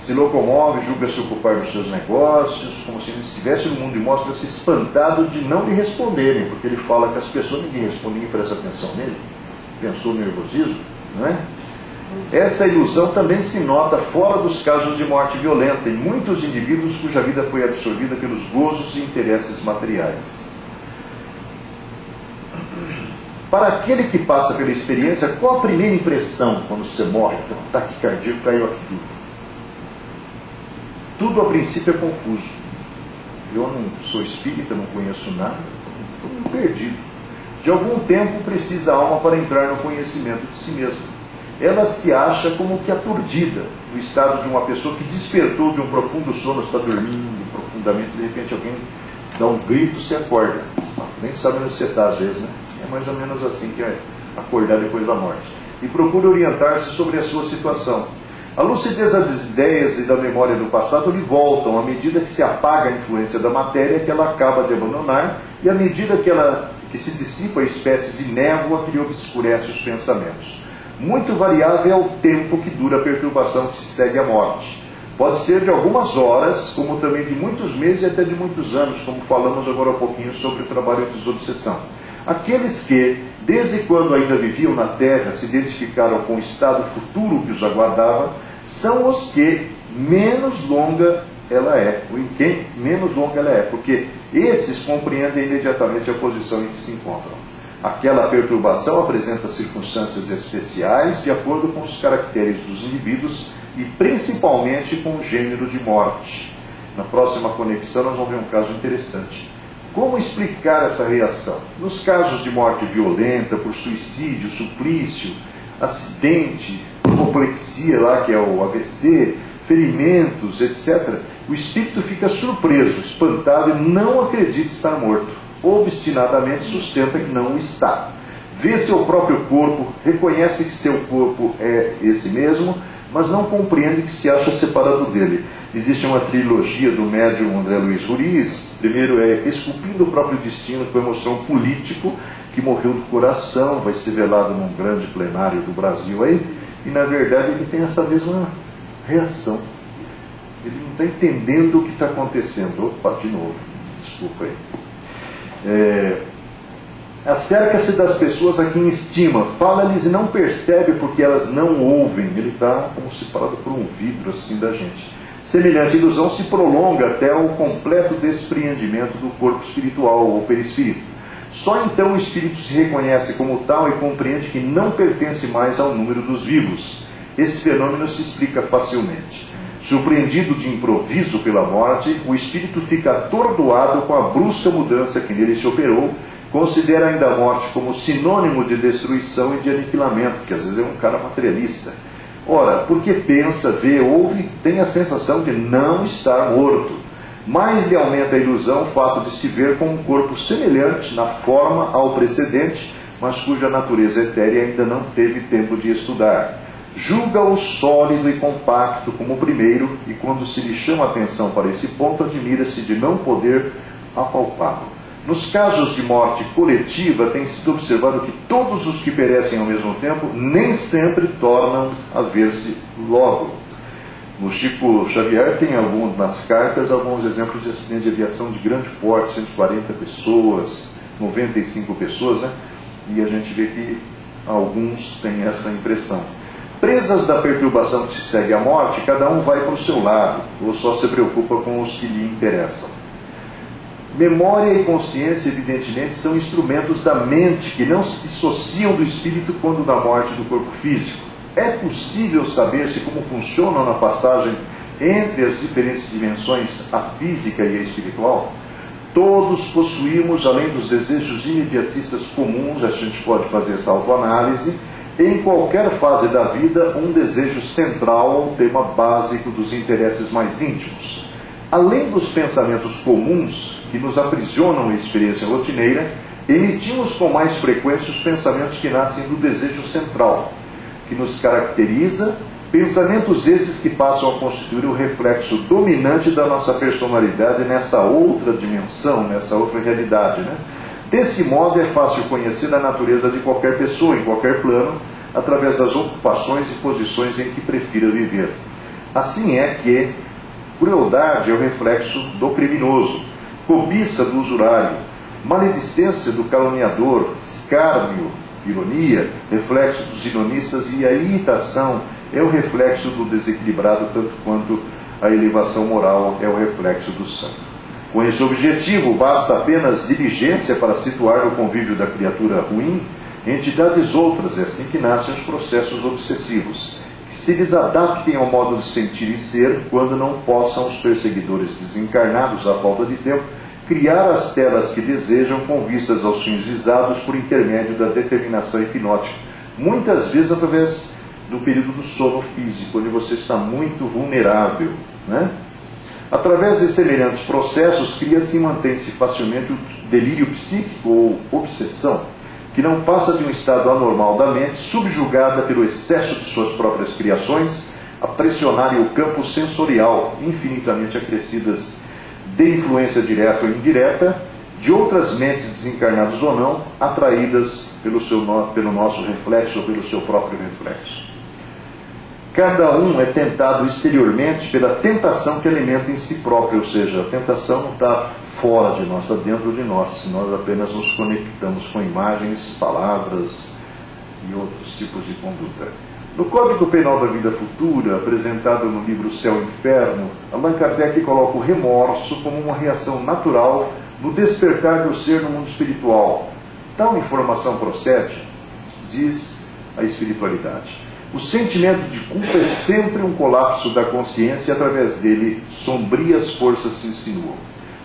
Se locomove, julga se ocupar dos seus negócios, como se ele estivesse no mundo e mostra-se espantado de não lhe responderem, porque ele fala que as pessoas ninguém responde, ninguém presta atenção nele. Pensou no nervosismo, não é? Essa ilusão também se nota fora dos casos de morte violenta, em muitos indivíduos cuja vida foi absorvida pelos gozos e interesses materiais. Para aquele que passa pela experiência, qual a primeira impressão quando você morre? Então, um ataque cardíaco, caiu aqui tudo a princípio é confuso. Eu não sou espírita, não conheço nada, estou perdido. De algum tempo precisa a alma para entrar no conhecimento de si mesma. Ela se acha como que aturdida, no estado de uma pessoa que despertou de um profundo sono, está dormindo profundamente, de repente alguém dá um grito, você acorda. Nem sabe onde você está às vezes, né? É mais ou menos assim que é acordar depois da morte. E procura orientar-se sobre a sua situação. A lucidez das ideias e da memória do passado lhe voltam à medida que se apaga a influência da matéria que ela acaba de abandonar e à medida que se dissipa a espécie de névoa que lhe obscurece os pensamentos. Muito variável é o tempo que dura a perturbação que se segue à morte. Pode ser de algumas horas, como também de muitos meses e até de muitos anos, como falamos agora há pouquinho sobre o trabalho de desobsessão. Aqueles que, desde quando ainda viviam na Terra, se identificaram com o estado futuro que os aguardava, são os que menos longa ela é, ou em quem menos longa ela é, porque esses compreendem imediatamente a posição em que se encontram. Aquela perturbação apresenta circunstâncias especiais de acordo com os caracteres dos indivíduos e principalmente com o gênero de morte. Na próxima conexão nós vamos ver um caso interessante. Como explicar essa reação? Nos casos de morte violenta, por suicídio, suplício, acidente, apoplexia lá, que é o AVC, ferimentos, etc., o espírito fica surpreso, espantado e não acredita estar morto. Obstinadamente sustenta que não o está. Vê seu próprio corpo, reconhece que seu corpo é esse mesmo, mas não compreende que se acha separado dele. Existe uma trilogia do médium André Luiz Ruiz. Primeiro é Esculpindo o Próprio Destino, que vai mostrar um político que morreu do coração, vai ser velado num grande plenário do Brasil aí, e na verdade ele tem essa mesma reação. Ele não está entendendo o que está acontecendo. Opa, de novo, desculpa aí. Acerca-se das pessoas a quem estima, fala-lhes e não percebe porque elas não ouvem. Ele está como se falado por um vidro assim da gente. Semelhante ilusão se prolonga até o completo despreendimento do corpo espiritual ou perispírito. Só então o espírito se reconhece como tal e compreende que não pertence mais ao número dos vivos. Esse fenômeno se explica facilmente. Surpreendido de improviso pela morte, o espírito fica atordoado com a brusca mudança que nele se operou, considera ainda a morte como sinônimo de destruição e de aniquilamento, que às vezes é um cara materialista. Ora, porque pensa, vê, ouve, tem a sensação de não estar morto. Mais lhe aumenta a ilusão o fato de se ver com um corpo semelhante na forma ao precedente, mas cuja natureza etérea ainda não teve tempo de estudar. julga-o sólido e compacto como o primeiro, e quando se lhe chama a atenção para esse ponto, admira-se de não poder apalpá-lo. Nos casos de morte coletiva, tem sido observado que todos os que perecem ao mesmo tempo nem sempre tornam a ver-se logo. No Chico Xavier tem nas cartas alguns exemplos de acidente de aviação de grande porte, 140 pessoas, 95 pessoas, né? E a gente vê que alguns têm essa impressão. Presas da perturbação que se segue à morte, cada um vai para o seu lado, ou só se preocupa com os que lhe interessam. Memória e consciência, evidentemente, são instrumentos da mente que não se dissociam do espírito quando da morte do corpo físico. É possível saber-se como funcionam na passagem entre as diferentes dimensões, a física e a espiritual? Todos possuímos, além dos desejos imediatistas comuns, a gente pode fazer essa autoanálise, em qualquer fase da vida, um desejo central, um tema básico dos interesses mais íntimos. Além dos pensamentos comuns, que nos aprisionam a experiência rotineira, emitimos com mais frequência os pensamentos que nascem do desejo central, que nos caracteriza, pensamentos esses que passam a constituir o reflexo dominante da nossa personalidade nessa outra dimensão, nessa outra realidade, né? Desse modo é fácil conhecer a natureza de qualquer pessoa, em qualquer plano, através das ocupações e posições em que prefira viver. Assim é que crueldade é o reflexo do criminoso, cobiça do usurário, maledicência do caluniador, escárnio, ironia, reflexo dos ironistas, e a irritação é o reflexo do desequilibrado, tanto quanto a elevação moral é o reflexo do santo. Com esse objetivo, basta apenas diligência para situar no convívio da criatura ruim entidades outras, é assim que nascem os processos obsessivos, que se lhes adaptem ao modo de sentir e ser, quando não possam os perseguidores desencarnados, à falta de tempo, criar as telas que desejam com vistas aos fins visados por intermédio da determinação hipnótica, muitas vezes através do período do sono físico, onde você está muito vulnerável, né? Através de semelhantes processos, cria-se e mantém-se facilmente o delírio psíquico ou obsessão, que não passa de um estado anormal da mente, subjugada pelo excesso de suas próprias criações, a pressionarem o campo sensorial, infinitamente acrescidas de influência direta ou indireta, de outras mentes desencarnadas ou não, atraídas pelo nosso reflexo ou pelo seu próprio reflexo. Cada um é tentado exteriormente pela tentação que alimenta em si próprio, ou seja, a tentação não está fora de nós, está dentro de nós. Nós apenas nos conectamos com imagens, palavras e outros tipos de conduta. No Código Penal da Vida Futura, apresentado no livro Céu e Inferno, Allan Kardec coloca o remorso como uma reação natural no despertar do ser no mundo espiritual. Tal informação procede, diz a espiritualidade. O sentimento de culpa é sempre um colapso da consciência, e através dele sombrias forças se insinuam.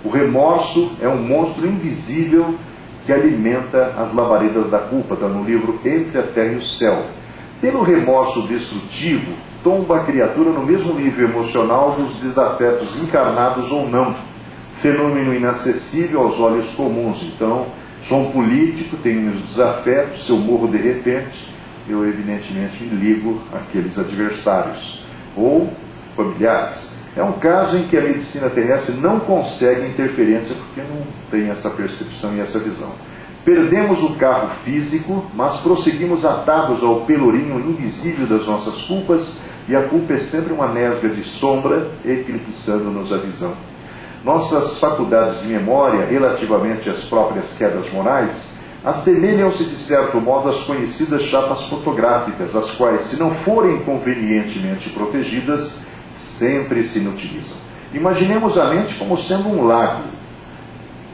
O remorso é um monstro invisível que alimenta as labaredas da culpa, está no livro Entre a Terra e o Céu. Pelo remorso destrutivo, tomba a criatura no mesmo nível emocional dos desafetos encarnados ou não, fenômeno inacessível aos olhos comuns. Então, sou um político, tenho os desafetos, se eu morro de repente, eu evidentemente me ligo àqueles adversários ou familiares. É um caso em que a medicina terrestre não consegue interferência porque não tem essa percepção e essa visão. Perdemos o carro físico, mas prosseguimos atados ao pelourinho invisível das nossas culpas, e a culpa é sempre uma nesga de sombra eclipsando-nos a visão. Nossas faculdades de memória, relativamente às próprias quedas morais, assemelham-se de certo modo às conhecidas chapas fotográficas, as quais, se não forem convenientemente protegidas, sempre se inutilizam. Imaginemos a mente como sendo um lago.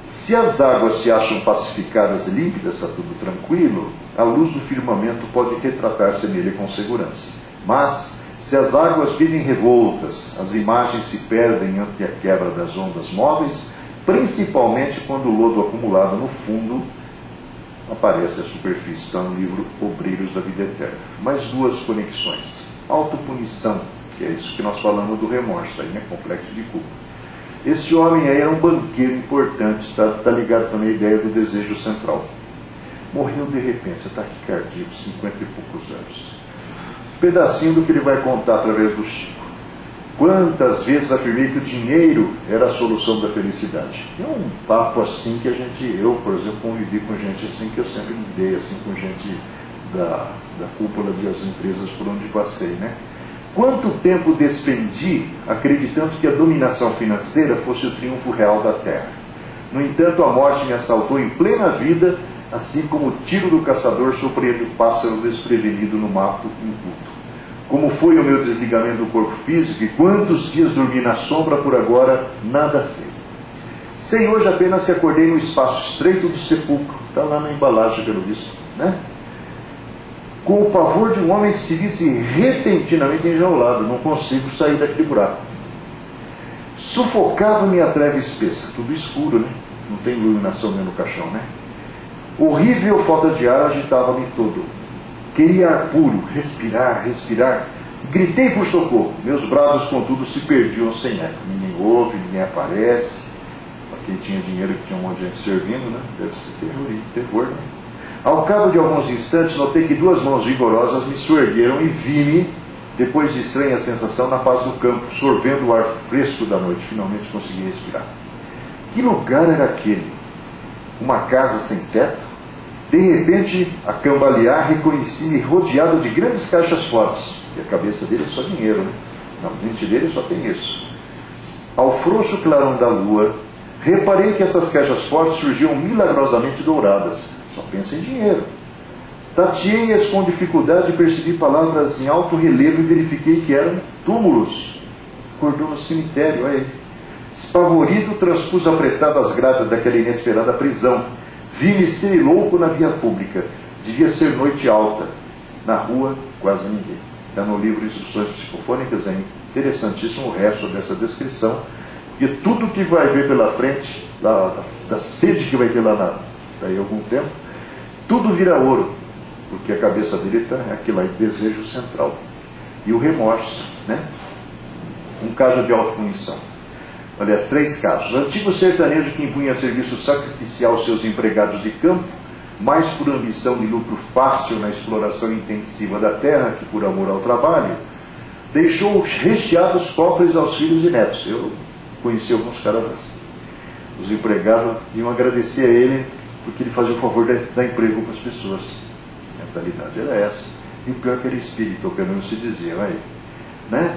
Se as águas se acham pacificadas e límpidas, está tudo tranquilo, a luz do firmamento pode retratar-se nele com segurança. Mas, se as águas virem revoltas, as imagens se perdem ante a quebra das ondas móveis, principalmente quando o lodo acumulado no fundo aparece à superfície. Está no livro Obreiros da Vida Eterna. Mais duas conexões. Autopunição, que é isso que nós falamos do remorso, aí, né? Complexo de culpa. Esse homem aí era um banqueiro importante, está ligado também à ideia do desejo central. Morreu de repente, ataque cardíaco, 50 e poucos anos. pedacinho do que ele vai contar através do Chico. Quantas vezes afirmei que o dinheiro era a solução da felicidade. É um papo assim que eu, por exemplo, convivi com gente assim, que eu sempre lidei assim, com gente da cúpula das empresas por onde passei, né? Quanto tempo despendi acreditando que a dominação financeira fosse o triunfo real da terra. No entanto, a morte me assaltou em plena vida, assim como o tiro do caçador surpreende o pássaro desprevenido no mato inculto. Como foi o meu desligamento do corpo físico e quantos dias dormi na sombra, por agora nada sei. Sei hoje apenas que acordei no espaço estreito do sepulcro, está lá na embalagem pelo visto, né? Com o pavor de um homem que se visse repentinamente enjaulado. Não consigo sair daquele buraco. Sufocava-me a treva espessa, tudo escuro, né? Não tem iluminação nem no caixão, né? Horrível falta de ar agitava-me todo. Queria ar puro, respirar. Gritei por socorro. Meus brados, contudo, se perdiam sem eco. Ninguém ouve, ninguém aparece. Para quem tinha dinheiro, que tinha um monte de gente servindo, né? Deve ser terror, né? Ao cabo de alguns instantes, notei que duas mãos vigorosas me soergueram e vi-me, depois de estranha sensação, na paz do campo, sorvendo o ar fresco da noite. Finalmente consegui respirar. Que lugar era aquele? Uma casa sem teto? De repente, a cambalear, reconheci-me rodeado de grandes caixas fortes. E a cabeça dele é só dinheiro, né? Na mente dele só tem isso. Ao frouxo clarão da lua, reparei que essas caixas fortes surgiam milagrosamente douradas. Só pensa em dinheiro. Tateei-as com dificuldade e percebi palavras em alto relevo e verifiquei que eram túmulos. Acordou no cemitério, olha aí. Espavorido, transpus apressado as grades daquela inesperada prisão. Vi-me ser louco na via pública. Devia ser noite alta. Na rua, quase ninguém. Está no livro Instruções Psicofônicas, é interessantíssimo o resto dessa descrição. Porque tudo que vai ver pela frente, da sede que vai ter lá daí a algum tempo, tudo vira ouro. Porque a cabeça dele está aquilo aí, desejo central. E o remorso, né? Um caso de autopunição. Aliás, 3 casos. Antigo sertanejo que impunha serviço sacrificial aos seus empregados de campo, mais por ambição de lucro fácil na exploração intensiva da terra que por amor ao trabalho, deixou recheados cofres aos filhos e netos. Eu conheci alguns caras assim. Os empregados iam agradecer a ele porque ele fazia o favor de dar emprego para as pessoas. A mentalidade era essa. E o pior que era espírito, pelo menos se dizia, aí, né?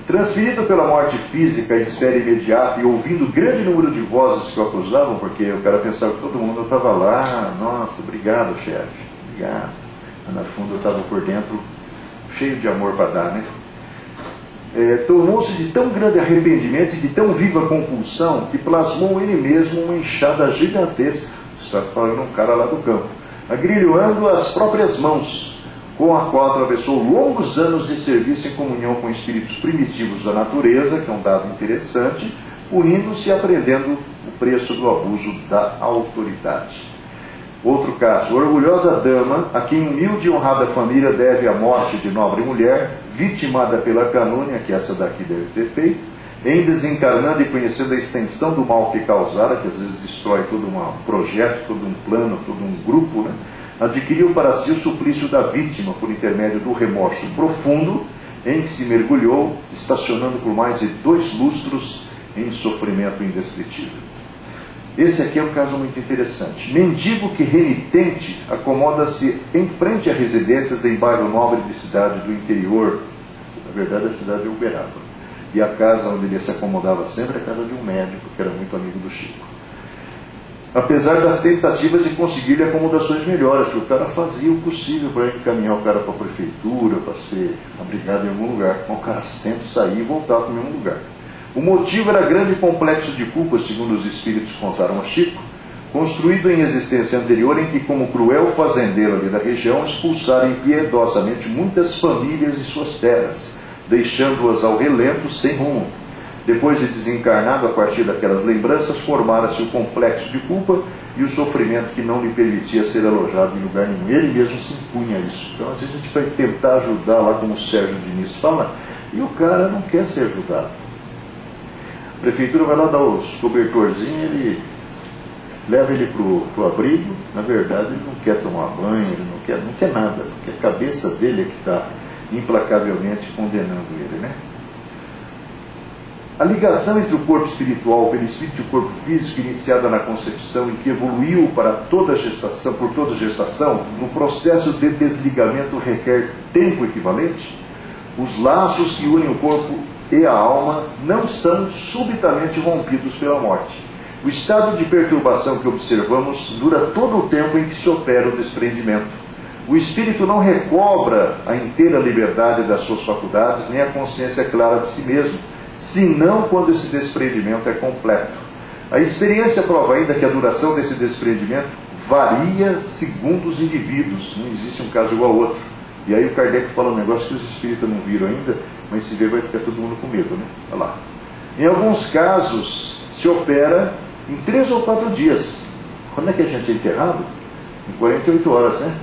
Transferido pela morte física à esfera imediata e ouvindo grande número de vozes que o acusavam, porque o cara pensava que todo mundo estava lá, nossa, obrigado, chefe, obrigado. Mas no fundo eu estava por dentro cheio de amor para dar, né? Tornou-se de tão grande arrependimento e de tão viva compulsão que plasmou ele mesmo uma enxada gigantesca, está falando um cara lá do campo, agrilhoando as próprias mãos, com a qual atravessou longos anos de serviço em comunhão com espíritos primitivos da natureza, que é um dado interessante, unindo-se e aprendendo o preço do abuso da autoridade. Outro caso, orgulhosa dama, a quem humilde e honrada família deve a morte de nobre mulher, vitimada pela calúnia, que essa daqui deve ter feito, em desencarnando e conhecendo a extensão do mal que causara, que às vezes destrói todo um projeto, todo um plano, todo um grupo, né? Adquiriu para si o suplício da vítima por intermédio do remorso profundo em que se mergulhou, estacionando por mais de 2 lustros em sofrimento indescritível. Esse aqui é um caso muito interessante. Mendigo que renitente acomoda-se em frente a residências em bairro nobre de cidade do interior. Na verdade, a cidade é Uberaba. E a casa onde ele se acomodava sempre é a casa de um médico, que era muito amigo do Chico. Apesar das tentativas de conseguir acomodações melhores, porque o cara fazia o possível para encaminhar o cara para a prefeitura, para ser abrigado em algum lugar. O cara sempre saía e voltava para o mesmo lugar. O motivo era grande complexo de culpa, segundo os espíritos contaram a Chico, construído em existência anterior em que, como cruel fazendeiro ali da região, expulsara impiedosamente muitas famílias de suas terras, deixando-as ao relento sem rumo. Depois de desencarnado, a partir daquelas lembranças, formara-se o complexo de culpa e o sofrimento que não lhe permitia ser alojado em lugar nenhum. Ele mesmo se impunha isso. Então, às vezes, a gente vai tentar ajudar lá, como o Sérgio Diniz fala, e o cara não quer ser ajudado. A prefeitura vai lá dar os cobertorzinhos, ele leva ele para o abrigo, Na verdade, ele não quer tomar banho, ele não quer nada, porque a cabeça dele é que está implacavelmente condenando ele, né? A ligação entre o corpo espiritual, o perispírito e o corpo físico, iniciada na concepção e que evoluiu para toda a gestação, por toda a gestação, no processo de desligamento requer tempo equivalente. Os laços que unem o corpo e a alma não são subitamente rompidos pela morte. O estado de perturbação que observamos dura todo o tempo em que se opera o desprendimento. O espírito não recobra a inteira liberdade das suas faculdades, nem a consciência clara de si mesmo, senão quando esse desprendimento é completo. A experiência prova ainda que a duração desse desprendimento varia segundo os indivíduos, não existe um caso igual ao outro. E aí o Kardec fala um negócio que os espíritas não viram ainda, mas se ver vai ficar todo mundo com medo, né? Olha lá. Em alguns casos se opera em 3 ou 4 dias. Quando é que a gente é enterrado? Em 48 horas, né?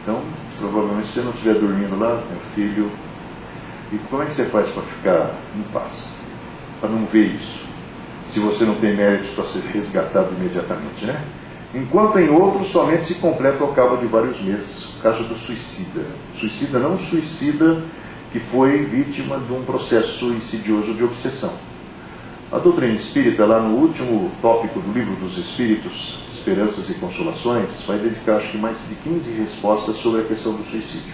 Então, provavelmente, se você não estiver dormindo lá, meu filho... E como é que você faz para ficar em paz? Para não ver isso? Se você não tem méritos para ser resgatado imediatamente, né? Enquanto em outros somente se completa ao cabo de vários meses. O caso do suicida. Suicida não suicida que foi vítima de um processo insidioso de obsessão. A doutrina espírita, lá no último tópico do Livro dos Espíritos, Esperanças e Consolações, vai dedicar acho que mais de 15 respostas sobre a questão do suicídio.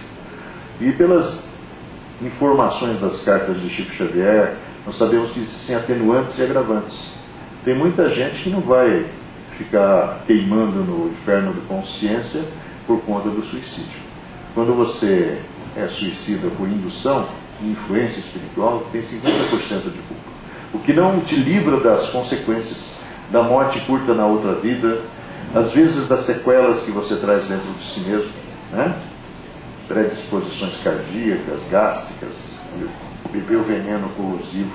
E pelas informações das cartas de Chico Xavier, nós sabemos que existem atenuantes e agravantes. Tem muita gente que não vai ficar queimando no inferno de consciência por conta do suicídio. Quando você é suicida por indução e influência espiritual, tem 50% de culpa. O que não te livra das consequências da morte curta na outra vida, às vezes das sequelas que você traz dentro de si mesmo, né? Predisposições cardíacas, gástricas, beber o veneno corrosivo,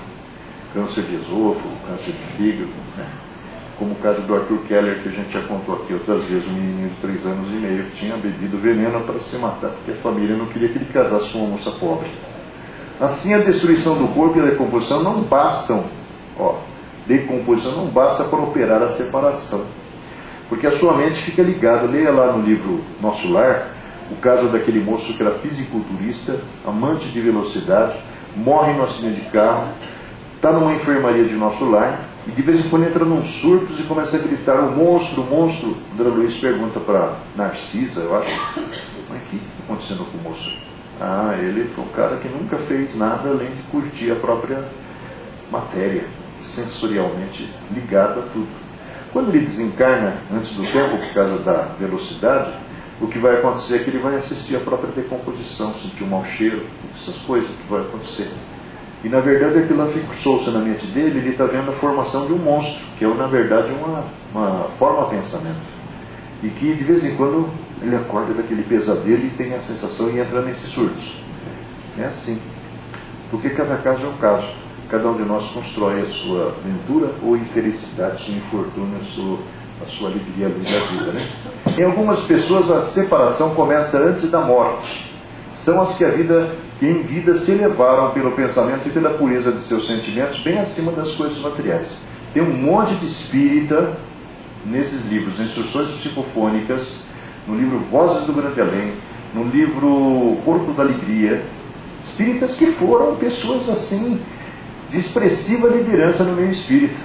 câncer de esôfago, câncer de fígado, né? Como o caso do Arthur Keller, que a gente já contou aqui outras vezes, um menininho de 3 anos e meio que tinha bebido veneno para se matar, porque a família não queria que ele casasse com uma moça pobre. Assim, a destruição do corpo e a decomposição não bastam, decomposição não basta para operar a separação, porque a sua mente fica ligada. Leia lá no livro Nosso Lar, o caso daquele moço que era fisiculturista, amante de velocidade, morre no acidente de carro, está numa enfermaria de Nosso Lar, e de vez em quando entra num surtos e começa a gritar: o monstro, o monstro. André Luiz pergunta para Narcisa, eu acho, mas o que está acontecendo com o moço? Ele foi um cara que nunca fez nada além de curtir a própria matéria, sensorialmente ligado a tudo. Quando ele desencarna antes do tempo, por causa da velocidade, o que vai acontecer é que ele vai assistir a própria decomposição, sentir um mau cheiro, essas coisas que vai acontecer. E na verdade aquilo lá fixou-se na mente dele, ele está vendo a formação de um monstro, que é na verdade uma forma de pensamento. E que de vez em quando ele acorda daquele pesadelo e tem a sensação e entra nesses surtos. É assim. Porque cada caso é um caso. Cada um de nós constrói a sua ventura ou infelicidade, seu infortúnio, a sua alegria da vida, né? Em algumas pessoas a separação começa antes da morte. São as que em vida se elevaram pelo pensamento e pela pureza de seus sentimentos bem acima das coisas materiais. Tem um monte de espírita nesses livros, Instruções Psicofônicas, no livro Vozes do Grande Além, no livro Corpo da Alegria, espíritas que foram pessoas assim de expressiva liderança no meio espírita.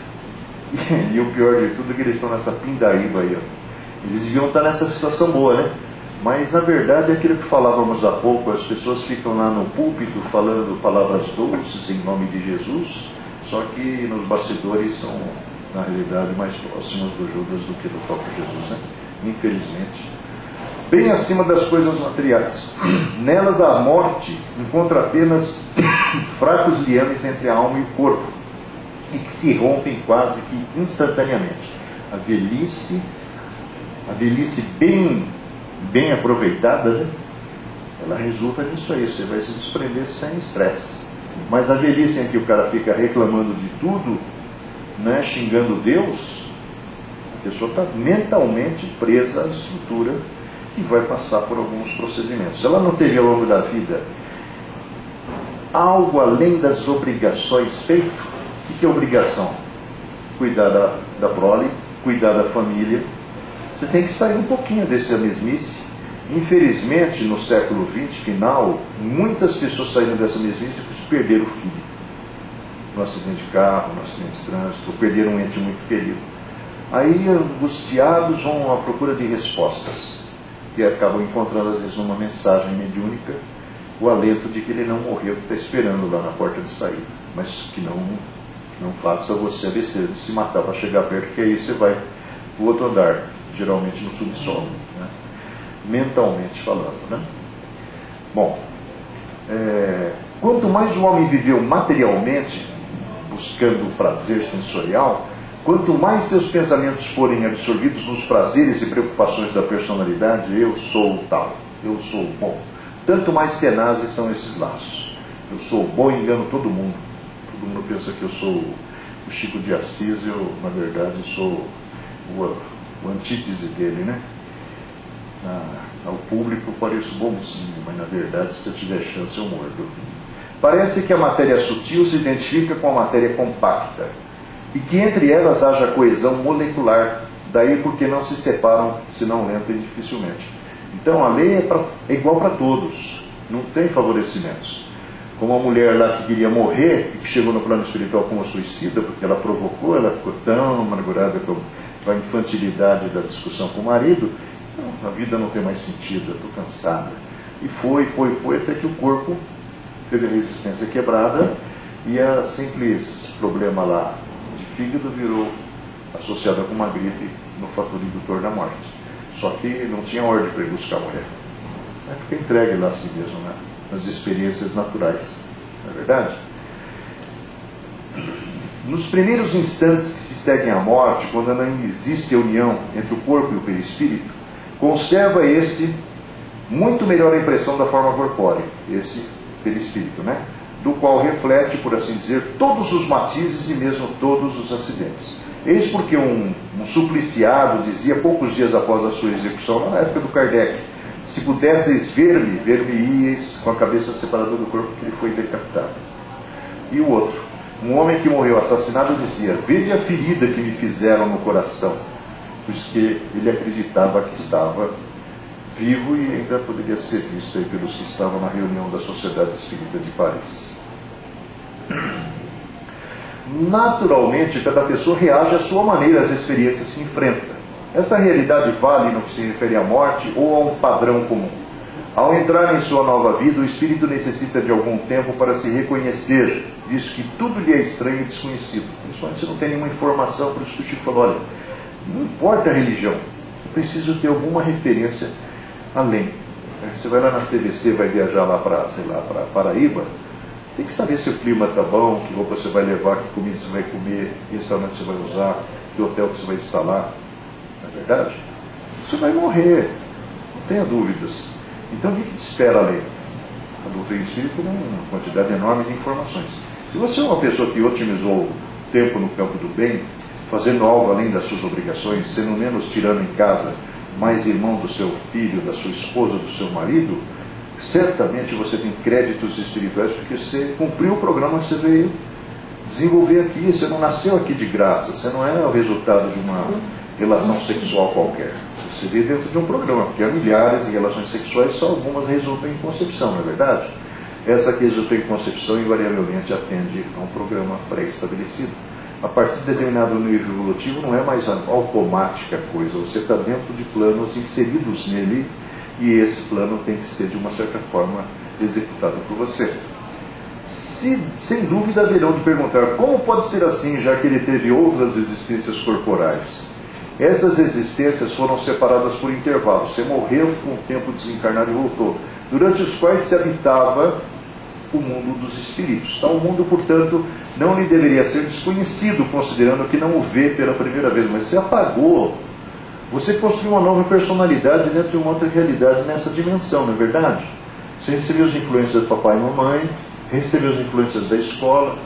E o pior de tudo é que eles estão nessa pindaíba aí, Eles deviam estar nessa situação boa, né? Mas na verdade é aquilo que falávamos há pouco, as pessoas ficam lá no púlpito falando palavras doces em nome de Jesus, só que nos bastidores são, na realidade, mais próximos do Judas do que do próprio Jesus, né? Infelizmente. Bem acima das coisas materiais. Nelas a morte encontra apenas fracos liames entre a alma e o corpo, e que se rompem quase que instantaneamente. A velhice bem aproveitada, né? Ela resulta nisso aí, você vai se desprender sem estresse. Mas a velhice em que o cara fica reclamando de tudo, né, xingando Deus, a pessoa está mentalmente presa à estrutura e vai passar por alguns procedimentos. Ela não teria ao longo da vida algo além das obrigações feitas. O que é obrigação? Cuidar da prole, cuidar da família, Você tem que sair um pouquinho dessa mesmice. Infelizmente, no século XX, final, muitas pessoas saíram dessa mesmice porque perderam o filho. No acidente de carro, no acidente de trânsito, perderam um ente muito querido. Aí, angustiados, vão à procura de respostas. E acabam encontrando, às vezes, numa mensagem mediúnica, o alento de que ele não morreu, que está esperando lá na porta de saída. Mas que não faça você a besteira de se matar para chegar perto, que aí você vai para o outro andar, geralmente no subsolo, né? Mentalmente falando, né? Bom, quanto mais o homem viveu materialmente, buscando o prazer sensorial, quanto mais seus pensamentos forem absorvidos nos prazeres e preocupações da personalidade, eu sou o tal, eu sou o bom, tanto mais tenazes são esses laços. Eu sou o bom e engano todo mundo. Todo mundo pensa que eu sou o Chico de Assis, eu, na verdade, sou o antítese dele, né? Ao público pareço bonzinho, mas na verdade, se eu tiver chance, eu mordo. Parece que a matéria sutil se identifica com a matéria compacta, e que entre elas haja coesão molecular, daí porque não se separam, senão lenta e dificilmente. Então a lei é igual para todos, não tem favorecimentos. Como a mulher lá que queria morrer, e que chegou no plano espiritual como suicida, porque ela provocou, ela ficou tão amargurada com a infantilidade da discussão com o marido, a vida não tem mais sentido, eu estou cansada. E foi, até que o corpo teve a resistência quebrada, e a simples problema lá de fígado virou associada com uma gripe no fator indutor da morte. Só que não tinha ordem para ir buscar a mulher. Aí fica entregue lá assim mesmo, né? Nas experiências naturais. Não é verdade? Nos primeiros instantes que se seguem à morte, quando ainda existe a união entre o corpo e o perispírito, conserva este muito melhor a impressão da forma corpórea, esse perispírito, né? Do qual reflete, por assim dizer, todos os matizes e mesmo todos os acidentes. Eis porque um supliciado dizia poucos dias após a sua execução, na época do Kardec: se pudesseis ver-me, ver-me-íeis com a cabeça separada do corpo, que ele foi decapitado. E o outro, um homem que morreu assassinado, dizia: vede a ferida que me fizeram no coração, pois que ele acreditava que estava vivo e ainda poderia ser visto aí pelos que estavam na reunião da Sociedade Espírita de Paris. Naturalmente, cada pessoa reage à sua maneira às experiências que enfrenta. Essa realidade vale no que se refere à morte ou a um padrão comum. Ao entrar em sua nova vida, o espírito necessita de algum tempo para se reconhecer, visto que tudo lhe é estranho e desconhecido. Principalmente se não tem nenhuma informação, por isso que o Chico falou: olha, não importa a religião, eu preciso ter alguma referência além. Você vai lá na CVC, vai viajar lá para, sei lá, para Paraíba, tem que saber se o clima está bom, que roupa você vai levar, que comida você vai comer, que restaurante você vai usar, que hotel que você vai instalar. Não é verdade? Você vai morrer, não tenha dúvidas. Então o que te espera além? A doutrina espírita tem uma quantidade enorme de informações. Se você é uma pessoa que otimizou o tempo no campo do bem, fazendo algo além das suas obrigações, sendo menos tirano em casa, mais irmão do seu filho, da sua esposa, do seu marido, certamente você tem créditos espirituais, porque você cumpriu o programa que você veio desenvolver aqui. Você não nasceu aqui de graça, você não é o resultado de uma relação sexual qualquer. Você veio dentro de um programa, porque há milhares de relações sexuais, só algumas resultam em concepção, não é verdade? Essa que resulta em concepção invariavelmente atende a um programa pré-estabelecido. A partir de determinado nível evolutivo não é mais automática a coisa, você está dentro de planos inseridos nele, e esse plano tem que ser de uma certa forma executado por você. Sem dúvida haverão de perguntar: como pode ser assim, já que ele teve outras existências corporais? Essas existências foram separadas por intervalos. Você morreu, ficou um tempo desencarnado e voltou, durante os quais se habitava o mundo dos espíritos. Então o mundo, portanto, não lhe deveria ser desconhecido, considerando que não o vê pela primeira vez, mas você apagou. Você construiu uma nova personalidade dentro de uma outra realidade nessa dimensão, não é verdade? Você recebeu as influências do papai e mamãe, recebeu as influências da escola,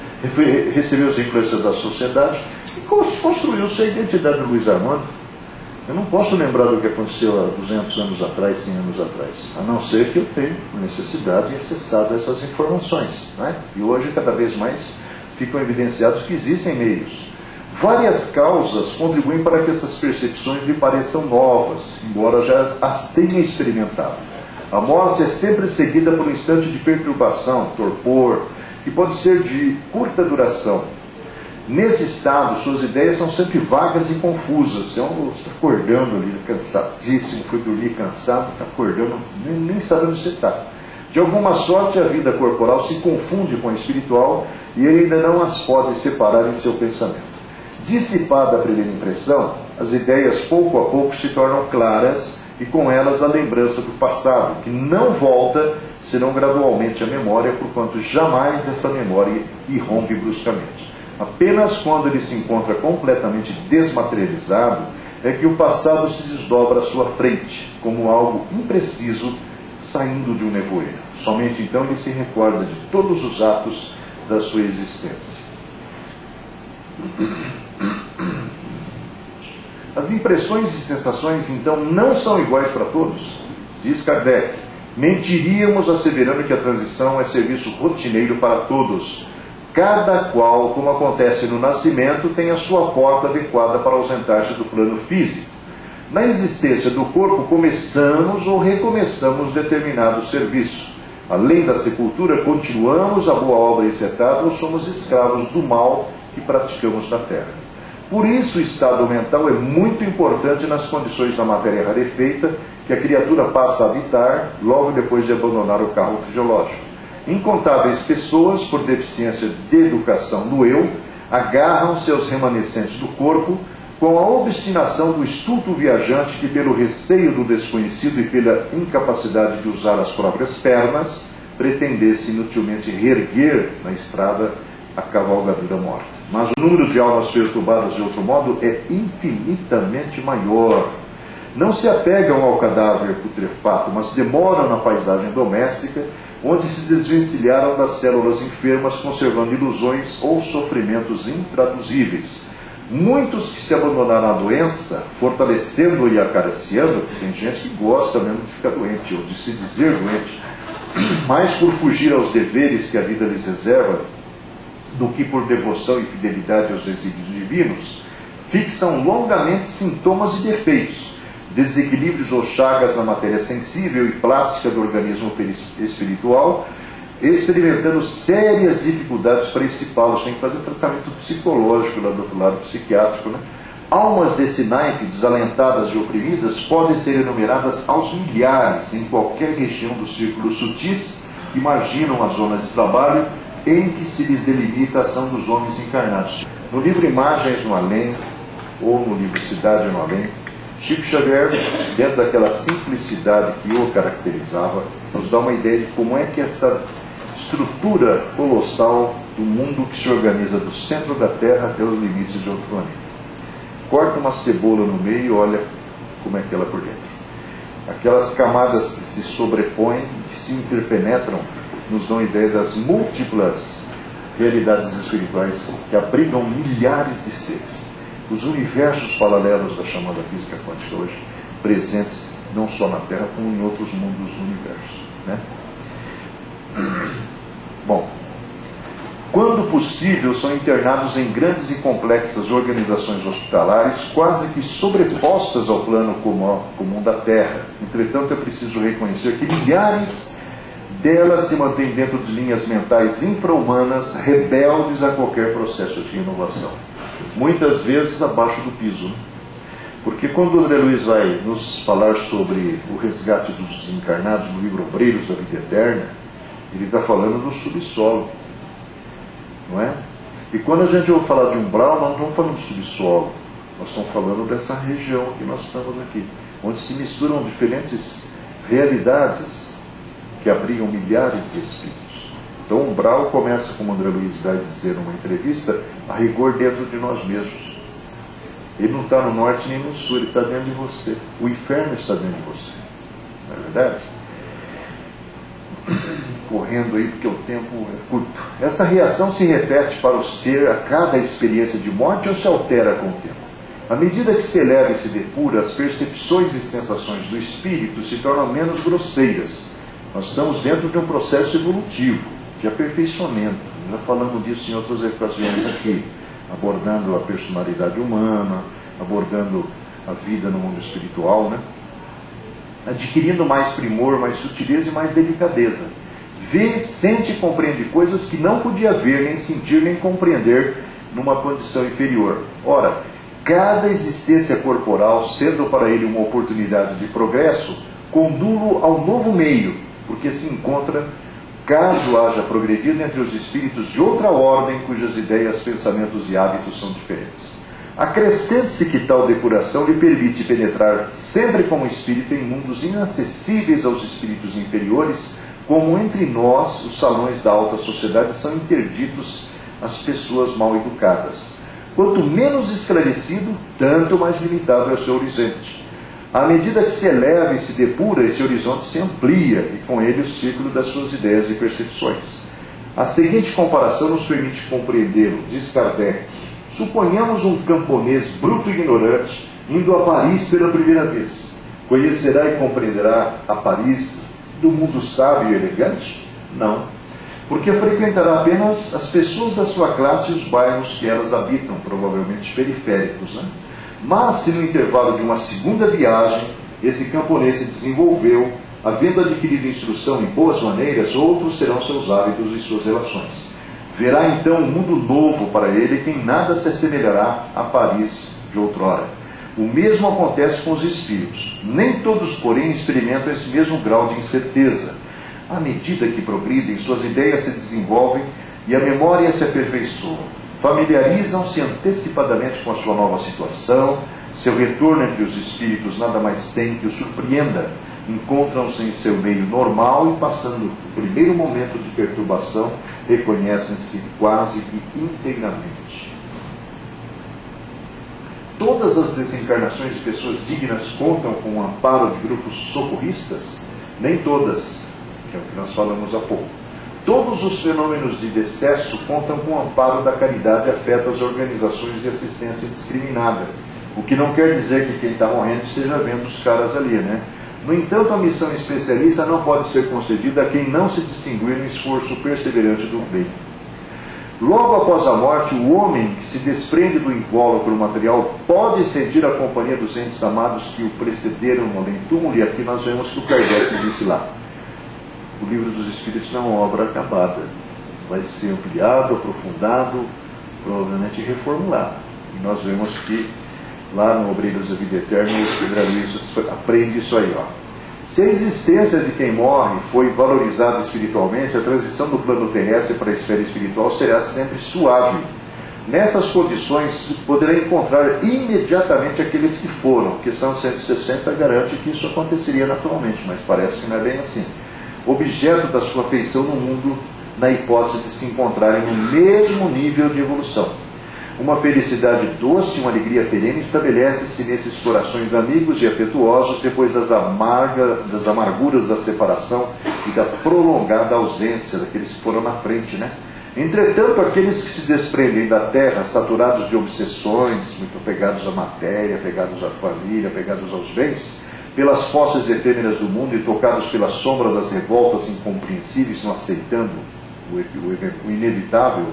recebeu as influências da sociedade e construiu sua identidade, Luiz Armando. Eu não posso lembrar do que aconteceu há 200 anos atrás, 100 anos atrás, a não ser que eu tenha necessidade de acessar essas informações, não é? E hoje, cada vez mais, ficam evidenciados que existem meios Várias causas contribuem para que essas percepções lhe pareçam novas, embora já as tenha experimentado. A morte é sempre seguida por um instante de perturbação, torpor, que pode ser de curta duração. Nesse estado, suas ideias são sempre vagas e confusas. Você está acordando ali, cansadíssimo, foi dormir cansado, está acordando, nem sabe onde você está. De alguma sorte, a vida corporal se confunde com a espiritual e ele ainda não as pode separar em seu pensamento. Dissipada a primeira impressão, as ideias pouco a pouco se tornam claras e com elas a lembrança do passado, que não volta senão gradualmente à memória, porquanto jamais essa memória irrompe bruscamente. Apenas quando ele se encontra completamente desmaterializado é que o passado se desdobra à sua frente, como algo impreciso saindo de um nevoeiro. Somente então ele se recorda de todos os atos da sua existência. As impressões e sensações, então, não são iguais para todos. Diz Kardec, mentiríamos asseverando que a transição é serviço rotineiro para todos. Cada qual, como acontece no nascimento, tem a sua porta adequada para ausentar-se do plano físico. Na existência do corpo, começamos ou recomeçamos determinado serviço. Além da sepultura, continuamos a boa obra encetada ou somos escravos do mal que praticamos na terra. Por isso, o estado mental é muito importante nas condições da matéria rarefeita que a criatura passa a habitar logo depois de abandonar o carro fisiológico. Incontáveis pessoas, por deficiência de educação no eu, agarram seus remanescentes do corpo com a obstinação do estulto viajante que, pelo receio do desconhecido e pela incapacidade de usar as próprias pernas, pretendesse inutilmente reerguer na estrada a cavalgadura morta. Mas o número de almas perturbadas de outro modo é infinitamente maior. Não se apegam ao cadáver putrefato, mas demoram na paisagem doméstica, onde se desvencilharam das células enfermas, conservando ilusões ou sofrimentos intraduzíveis. Muitos que se abandonaram à doença, fortalecendo e acariciando, tem gente que gosta mesmo de ficar doente, ou de se dizer doente, mais por fugir aos deveres que a vida lhes reserva, do que por devoção e fidelidade aos desígnios divinos, fixam longamente sintomas e defeitos, desequilíbrios ou chagas na matéria sensível e plástica do organismo espiritual, experimentando sérias dificuldades para estipá-los. Tem que fazer tratamento psicológico lá do outro lado, psiquiátrico, né? Almas desse naipe, desalentadas e oprimidas, podem ser enumeradas aos milhares em qualquer região dos círculos sutis que marginam a zona de trabalho em que se lhes delimita a ação dos homens encarnados. No livro Imagens no Além, ou no livro Cidade no Além, Chico Xavier, dentro daquela simplicidade que o caracterizava, nos dá uma ideia de como é que essa estrutura colossal do mundo que se organiza do centro da Terra até os limites de outro planeta. Corta uma cebola no meio e olha como é que ela é por dentro. Aquelas camadas que se sobrepõem, que se interpenetram, nos dão ideia das múltiplas realidades espirituais que abrigam milhares de seres. Os universos paralelos da chamada física quântica hoje, presentes não só na Terra, como em outros mundos do universo, né? Bom, quando possível, são internados em grandes e complexas organizações hospitalares, quase que sobrepostas ao plano comum da Terra. Entretanto, é preciso reconhecer que milhares delas se mantêm dentro de linhas mentais infra-humanas, rebeldes a qualquer processo de inovação. Muitas vezes abaixo do piso. Porque quando o André Luiz vai nos falar sobre o resgate dos desencarnados no livro Obreiros da Vida Eterna, ele está falando do subsolo. Não é? E quando a gente ouve falar de umbral, nós não estamos falando do subsolo. Nós estamos falando dessa região que nós estamos aqui, onde se misturam diferentes realidades que abrigam milhares de espíritos. Então o umbral começa, como André Luiz vai dizer numa entrevista, a rigor dentro de nós mesmos. Ele não está no norte nem no sul, ele está dentro de você. O inferno está dentro de você. Não é verdade? Correndo aí porque o tempo é curto. Essa reação se repete para o ser a cada experiência de morte ou se altera com o tempo? À medida que se eleva e se depura, as percepções e sensações do espírito se tornam menos grosseiras. Nós estamos dentro de um processo evolutivo, de aperfeiçoamento. Já falamos disso em outras ocasiões aqui. abordando a personalidade humana, abordando a vida no mundo espiritual, né? Adquirindo mais primor, mais sutileza e mais delicadeza. Vê, sente e compreende coisas que não podia ver, nem sentir, nem compreender numa condição inferior. Ora, cada existência corporal, sendo para ele uma oportunidade de progresso, condulo ao novo meio, porque se encontra, caso haja progredido, entre os espíritos de outra ordem, cujas ideias, pensamentos e hábitos são diferentes. Acrescente-se que tal depuração lhe permite penetrar sempre como espírito em mundos inacessíveis aos espíritos inferiores, como entre nós os salões da alta sociedade são interditos às pessoas mal educadas. Quanto menos esclarecido, tanto mais limitado é o seu horizonte. À medida que se eleva e se depura, esse horizonte se amplia, e com ele o círculo das suas ideias e percepções. A seguinte comparação nos permite compreendê-lo, diz Kardec. Suponhamos um camponês bruto e ignorante indo a Paris pela primeira vez. Conhecerá e compreenderá a Paris do mundo sábio e elegante? Não, porque frequentará apenas as pessoas da sua classe e os bairros que elas habitam, provavelmente periféricos, né? Mas se no intervalo de uma segunda viagem esse camponês se desenvolveu, havendo adquirido instrução em boas maneiras, outros serão seus hábitos e suas relações. Verá então um mundo novo para ele, que em nada se assemelhará a Paris de outrora. O mesmo acontece com os espíritos. Nem todos, porém, experimentam esse mesmo grau de incerteza. À medida que progridem, suas ideias se desenvolvem e a memória se aperfeiçoa. Familiarizam-se antecipadamente com a sua nova situação. Seu retorno entre os espíritos nada mais tem que o surpreenda. Encontram-se em seu meio normal e, passando o primeiro momento de perturbação, reconhecem-se quase que inteiramente. Todas as desencarnações de pessoas dignas contam com o amparo de grupos socorristas? Nem todas, que é o que nós falamos há pouco. Todos os fenômenos de decesso contam com o amparo da caridade afeta as organizações de assistência indiscriminada. O que não quer dizer que quem está morrendo esteja vendo os caras ali, né? No entanto, a missão especialista não pode ser concedida a quem não se distinguir no esforço perseverante do bem. Logo após a morte, o homem que se desprende do invólucro material pode sentir a companhia dos entes amados que o precederam no além-túmulo, e aqui nós vemos que o Kardec disse lá. O Livro dos Espíritos não é uma obra acabada. Vai ser ampliado, aprofundado, provavelmente reformulado. E nós vemos que lá no Obreiros da Vida Eterna, o Pedro Luiz aprende isso aí, ó. Se a existência de quem morre foi valorizada espiritualmente, a transição do plano terrestre para a esfera espiritual será sempre suave. Nessas condições, poderá encontrar imediatamente aqueles que foram, que são 160, garante que isso aconteceria naturalmente, mas parece que não é bem assim. Objeto da sua afeição no mundo, na hipótese de se encontrarem no mesmo nível de evolução. Uma felicidade doce, uma alegria perene estabelece-se nesses corações amigos e afetuosos depois das amarguras da separação e da prolongada ausência daqueles que foram na frente, né? Entretanto, aqueles que se desprendem da terra, saturados de obsessões, muito apegados à matéria, apegados à família, apegados aos bens, pelas posses efêmeras do mundo e tocados pela sombra das revoltas incompreensíveis, não aceitando o inevitável,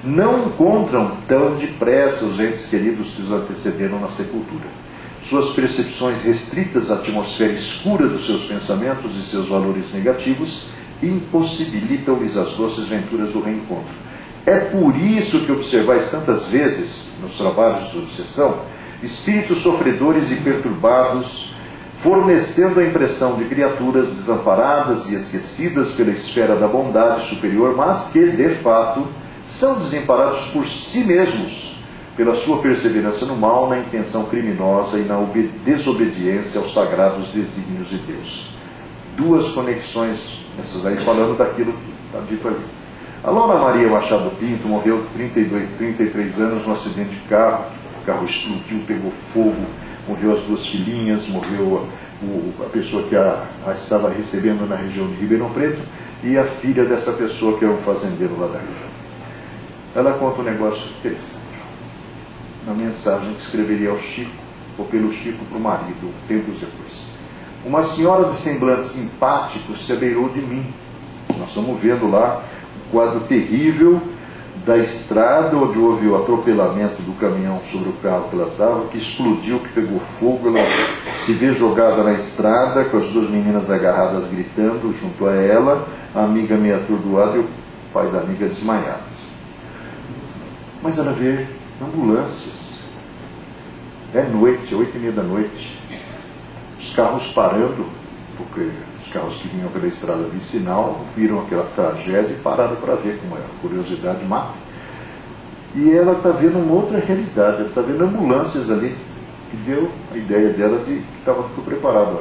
não encontram tão depressa os entes queridos que os antecederam na sepultura. Suas percepções restritas à atmosfera escura dos seus pensamentos e seus valores negativos impossibilitam-lhes as doces venturas do reencontro. É por isso que observais tantas vezes, nos trabalhos de obsessão, espíritos sofredores e perturbados, fornecendo a impressão de criaturas desamparadas e esquecidas pela esfera da bondade superior, mas que, de fato, são desamparados por si mesmos, pela sua perseverança no mal, na intenção criminosa e na desobediência aos sagrados desígnios de Deus. Duas conexões, essas aí falando daquilo que está dito ali. A Laura Maria Machado Pinto morreu com 33 anos num acidente de carro, o carro explodiu, pegou fogo, morreu as duas filhinhas, morreu a pessoa que a estava recebendo na região de Ribeirão Preto e a filha dessa pessoa que é um fazendeiro lá da região. Ela conta um negócio interessante. Uma mensagem que escreveria ao Chico, ou pelo Chico para o marido, tempos depois. Uma senhora de semblante simpático se abeirou de mim. Nós estamos vendo lá um quadro terrível da estrada, onde houve o atropelamento do caminhão sobre o carro que ela estava, que explodiu, que pegou fogo. Ela se vê jogada na estrada, com as duas meninas agarradas gritando junto a ela, a amiga meio atordoada e o pai da amiga desmaiado. Mas ela vê ambulâncias. É noite, 8h30 da noite. Os carros parando, porque os carros que vinham pela estrada vicinal viram aquela tragédia e pararam para ver, como é a curiosidade mata. E ela está vendo uma outra realidade, ela está vendo ambulâncias ali, que deu a ideia dela de que estava tudo preparado.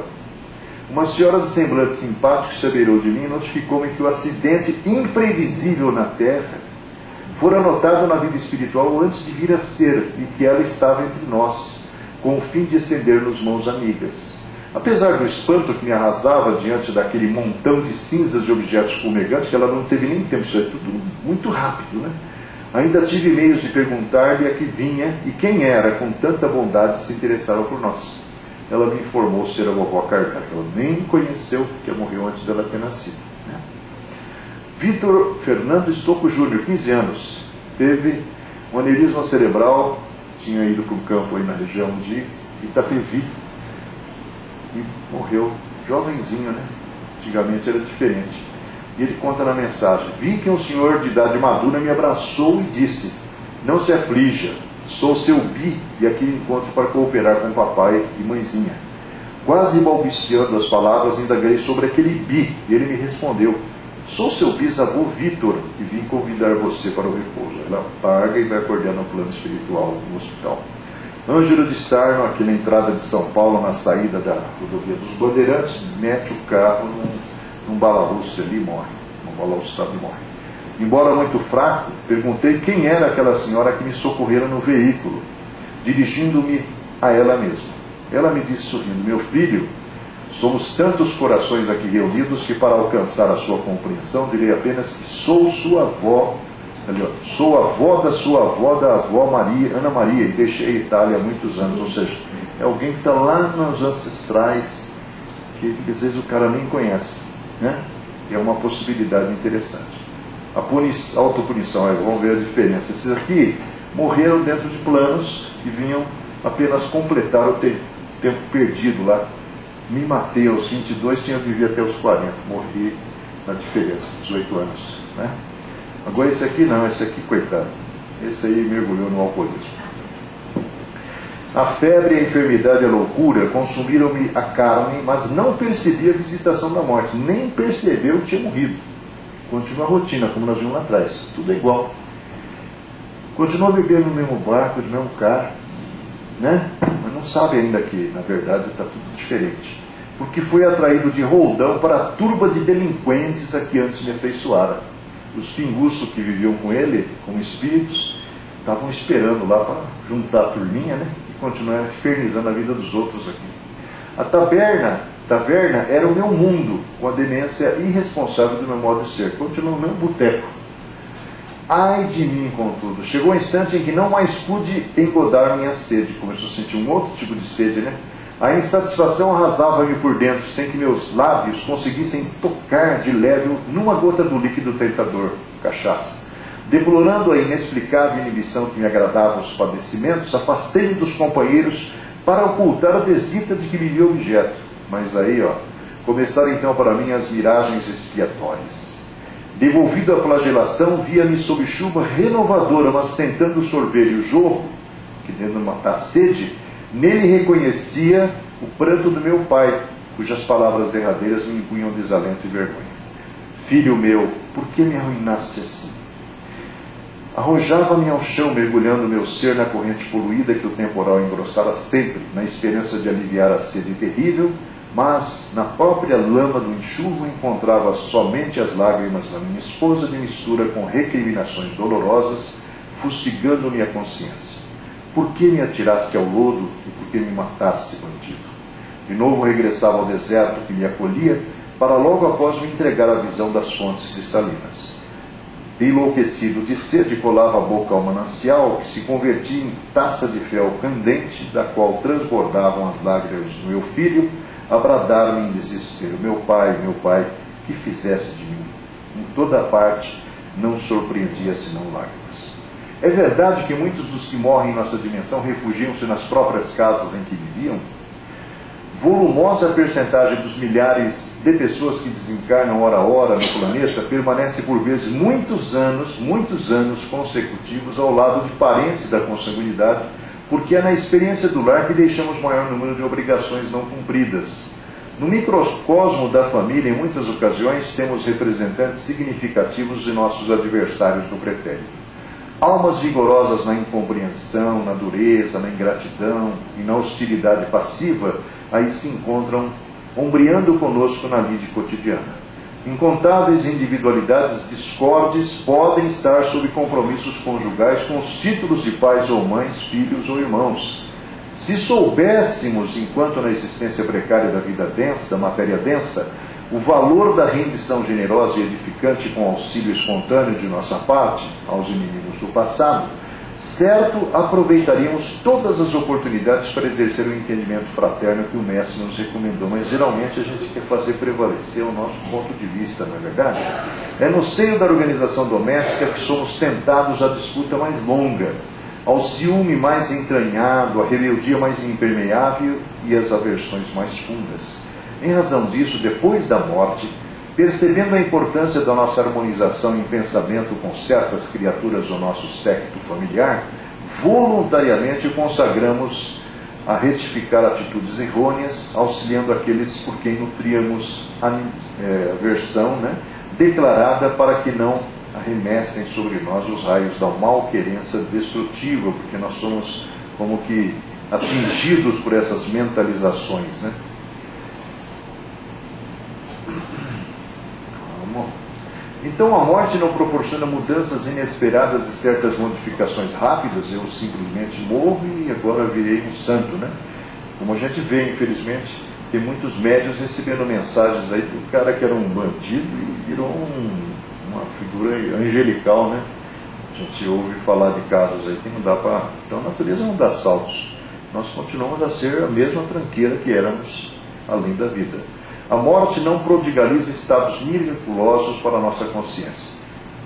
Uma senhora de semblante simpático se abeirou de mim e notificou-me que o acidente imprevisível na Terra fora notado na vida espiritual antes de vir a ser, e que ela estava entre nós, com o fim de estender-nos mãos amigas. Apesar do espanto que me arrasava diante daquele montão de cinzas e objetos fumegantes, que ela não teve nem tempo, isso é tudo muito rápido, né? Ainda tive meios de perguntar-lhe a que vinha e quem era, com tanta bondade, se interessava por nós. Ela me informou ser a vovó Carvalho, que ela nem conheceu, porque morreu antes dela ter nascido, né? Vitor Fernando Estocco Júnior, 15 anos, teve um aneurisma cerebral, tinha ido para um campo aí na região de Itapevi e morreu jovenzinho, né? Antigamente era diferente. E ele conta na mensagem: vi que um senhor de idade madura me abraçou e disse: não se aflija, sou seu bi e aqui encontro para cooperar com papai e mãezinha. Quase balbuciando as palavras, indaguei sobre aquele bi e ele me respondeu: sou seu bisavô Vitor e vim convidar você para o repouso. Ela paga e vai acordar no plano espiritual no hospital. Ângelo de Sarno, aqui na entrada de São Paulo, na saída da rodovia dos Bandeirantes, mete o carro num balaústre ali e morre. Num balaústrado e morre. Embora muito fraco, perguntei quem era aquela senhora que me socorrera no veículo, dirigindo-me a ela mesma. Ela me disse sorrindo: meu filho, somos tantos corações aqui reunidos que para alcançar a sua compreensão direi apenas que sou sua avó, sou avó da sua avó, da avó Maria, Ana Maria, e deixei a Itália há muitos anos. Ou seja, é alguém que está lá nos ancestrais, que às vezes o cara nem conhece, né? É uma possibilidade interessante. A autopunição, vamos ver a diferença. Esses aqui morreram dentro de planos que vinham apenas completar o tempo perdido lá. Me matei aos 22, tinha vivido até os 40, morri na diferença, 18 anos, né? Agora esse aqui não, esse aqui, coitado, esse aí mergulhou no alcoolismo. A febre, a enfermidade e a loucura consumiram-me a carne, mas não percebi a visitação da morte, nem percebeu que tinha morrido. Continua a rotina, como nós vimos lá atrás, tudo é igual. Continua bebendo no mesmo barco, no mesmo carro, né? Mas não sabe ainda que, na verdade, está tudo diferente. Porque foi atraído de roldão para a turba de delinquentes a que antes me afeiçoara. Os pinguços que viviam com ele, como espíritos, estavam esperando lá para juntar a turminha, né? E continuar infernizando a vida dos outros aqui. A taverna era o meu mundo, com a demência irresponsável do meu modo de ser. Continua no meu boteco. Ai de mim, contudo. Chegou o instante em que não mais pude engodar minha sede. Começou a sentir um outro tipo de sede, né? A insatisfação arrasava-me por dentro, sem que meus lábios conseguissem tocar de leve numa gota do líquido tentador, cachaça. Deplorando a inexplicável inibição que me agradava os padecimentos, afastei-me dos companheiros para ocultar a desdita de que me via objeto. Mas aí, começaram então para mim as miragens expiatórias. Devolvido à flagelação, via-me sob chuva renovadora, mas tentando sorver o jorro, que tentando matar a sede, nele reconhecia o pranto do meu pai, cujas palavras derradeiras me impunham desalento e vergonha. Filho meu, por que me arruinaste assim? Arrojava-me ao chão, mergulhando meu ser na corrente poluída que o temporal engrossara sempre, na esperança de aliviar a sede terrível, mas na própria lama do enxurro encontrava somente as lágrimas da minha esposa de mistura com recriminações dolorosas, fustigando-me a consciência. Por que me atiraste ao lodo e por que me mataste, bandido? De novo regressava ao deserto que me acolhia, para logo após me entregar a visão das fontes cristalinas. Enlouquecido de sede, colava a boca ao manancial, que se convertia em taça de fel candente, da qual transbordavam as lágrimas do meu filho, a bradar-me em desespero: meu pai, que fizeste de mim? Em toda parte não surpreendia senão lágrimas. É verdade que muitos dos que morrem em nossa dimensão refugiam-se nas próprias casas em que viviam? Volumosa percentagem dos milhares de pessoas que desencarnam hora a hora no planeta permanece por vezes muitos anos consecutivos ao lado de parentes da consanguinidade, porque é na experiência do lar que deixamos maior número de obrigações não cumpridas. No microcosmo da família, em muitas ocasiões, temos representantes significativos de nossos adversários no pretérito. Almas vigorosas na incompreensão, na dureza, na ingratidão e na hostilidade passiva, aí se encontram ombreando conosco na lide cotidiana. Incontáveis individualidades discordes podem estar sob compromissos conjugais com os títulos de pais ou mães, filhos ou irmãos. Se soubéssemos, enquanto na existência precária da vida densa, da matéria densa, o valor da rendição generosa e edificante com auxílio espontâneo de nossa parte aos inimigos do passado, certo aproveitaríamos todas as oportunidades para exercer o entendimento fraterno que o Mestre nos recomendou, mas geralmente a gente quer fazer prevalecer o nosso ponto de vista, não é verdade? É no seio da organização doméstica que somos tentados à disputa mais longa, ao ciúme mais entranhado, à rebeldia mais impermeável e às aversões mais fundas. Em razão disso, depois da morte, percebendo a importância da nossa harmonização em pensamento com certas criaturas do nosso séquito familiar, voluntariamente consagramos a retificar atitudes errôneas, auxiliando aqueles por quem nutríamos aversão, declarada para que não arremessem sobre nós os raios da malquerença destrutiva, porque nós somos como que atingidos por essas mentalizações, Então a morte não proporciona mudanças inesperadas e certas modificações rápidas. Eu simplesmente morro e agora virei um santo, Como a gente vê, infelizmente, tem muitos médios recebendo mensagens aí do cara que era um bandido e virou uma figura angelical, A gente ouve falar de casos aí que não dá para... Então a natureza não dá saltos. Nós continuamos a ser a mesma tranqueira que éramos além da vida. A morte não prodigaliza estados miraculosos para a nossa consciência.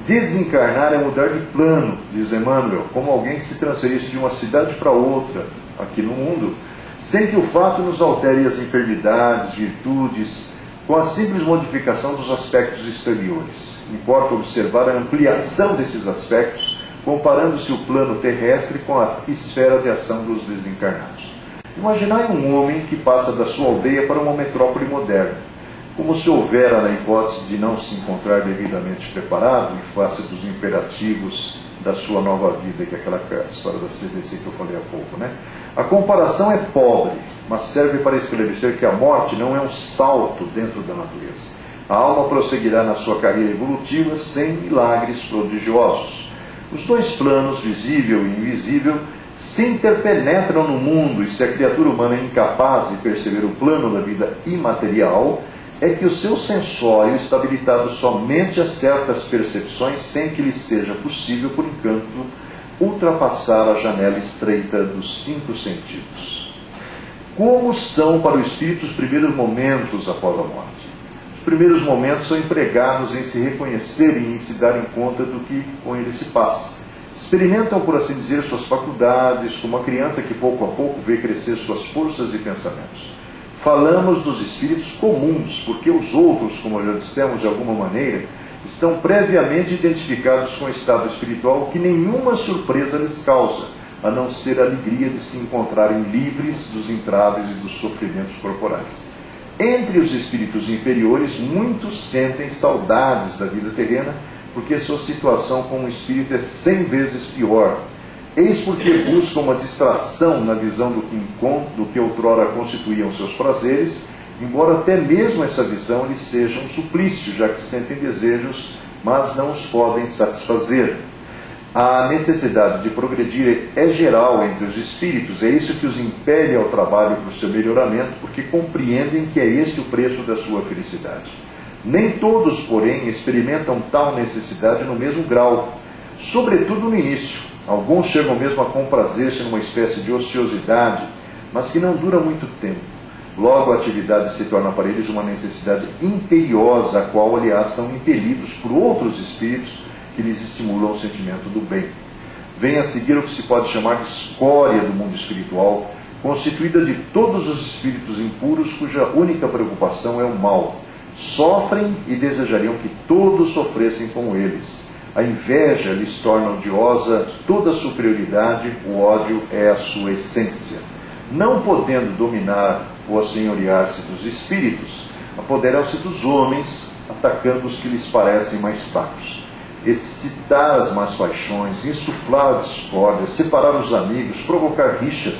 Desencarnar é mudar de plano, diz Emmanuel, como alguém se transferisse de uma cidade para outra, aqui no mundo, sem que o fato nos altere as enfermidades, virtudes, com a simples modificação dos aspectos exteriores. Importa observar a ampliação desses aspectos, comparando-se o plano terrestre com a esfera de ação dos desencarnados. Imaginai um homem que passa da sua aldeia para uma metrópole moderna, como se houvera na hipótese de não se encontrar devidamente preparado em face dos imperativos da sua nova vida, que é aquela história da CVC que eu falei há pouco, A comparação é pobre, mas serve para esclarecer que a morte não é um salto dentro da natureza. A alma prosseguirá na sua carreira evolutiva sem milagres prodigiosos. Os dois planos, visível e invisível, se interpenetram no mundo, e se a criatura humana é incapaz de perceber o plano da vida imaterial, é que o seu sensório está habilitado somente a certas percepções, sem que lhe seja possível, por enquanto, ultrapassar a janela estreita dos 5 sentidos. Como são para o espírito os primeiros momentos após a morte? Os primeiros momentos são empregados em se reconhecer e em se darem conta do que com ele se passa. Experimentam, por assim dizer, suas faculdades, como uma criança que pouco a pouco vê crescer suas forças e pensamentos. Falamos dos espíritos comuns, porque os outros, como já dissemos de alguma maneira, estão previamente identificados com o estado espiritual que nenhuma surpresa lhes causa, a não ser a alegria de se encontrarem livres dos entraves e dos sofrimentos corporais. Entre os espíritos inferiores, muitos sentem saudades da vida terrena, porque sua situação como espírito é 100 vezes pior. Eis porque buscam uma distração na visão do que outrora constituíam seus prazeres, embora até mesmo essa visão lhes seja um suplício, já que sentem desejos, mas não os podem satisfazer. A necessidade de progredir é geral entre os espíritos, é isso que os impele ao trabalho para o seu melhoramento, porque compreendem que é este o preço da sua felicidade. Nem todos, porém, experimentam tal necessidade no mesmo grau, sobretudo no início. Alguns chegam mesmo a comprazer-se numa espécie de ociosidade, mas que não dura muito tempo. Logo a atividade se torna para eles uma necessidade imperiosa, a qual, aliás, são impelidos por outros espíritos que lhes estimulam o sentimento do bem. Vem a seguir o que se pode chamar de escória do mundo espiritual, constituída de todos os espíritos impuros cuja única preocupação é o mal. Sofrem e desejariam que todos sofressem como eles. A inveja lhes torna odiosa toda a superioridade, o ódio é a sua essência. Não podendo dominar ou assenhorear-se dos espíritos, apoderam-se dos homens, atacando os que lhes parecem mais fracos. Excitar as más paixões, insuflar a discórdia, separar os amigos, provocar rixas,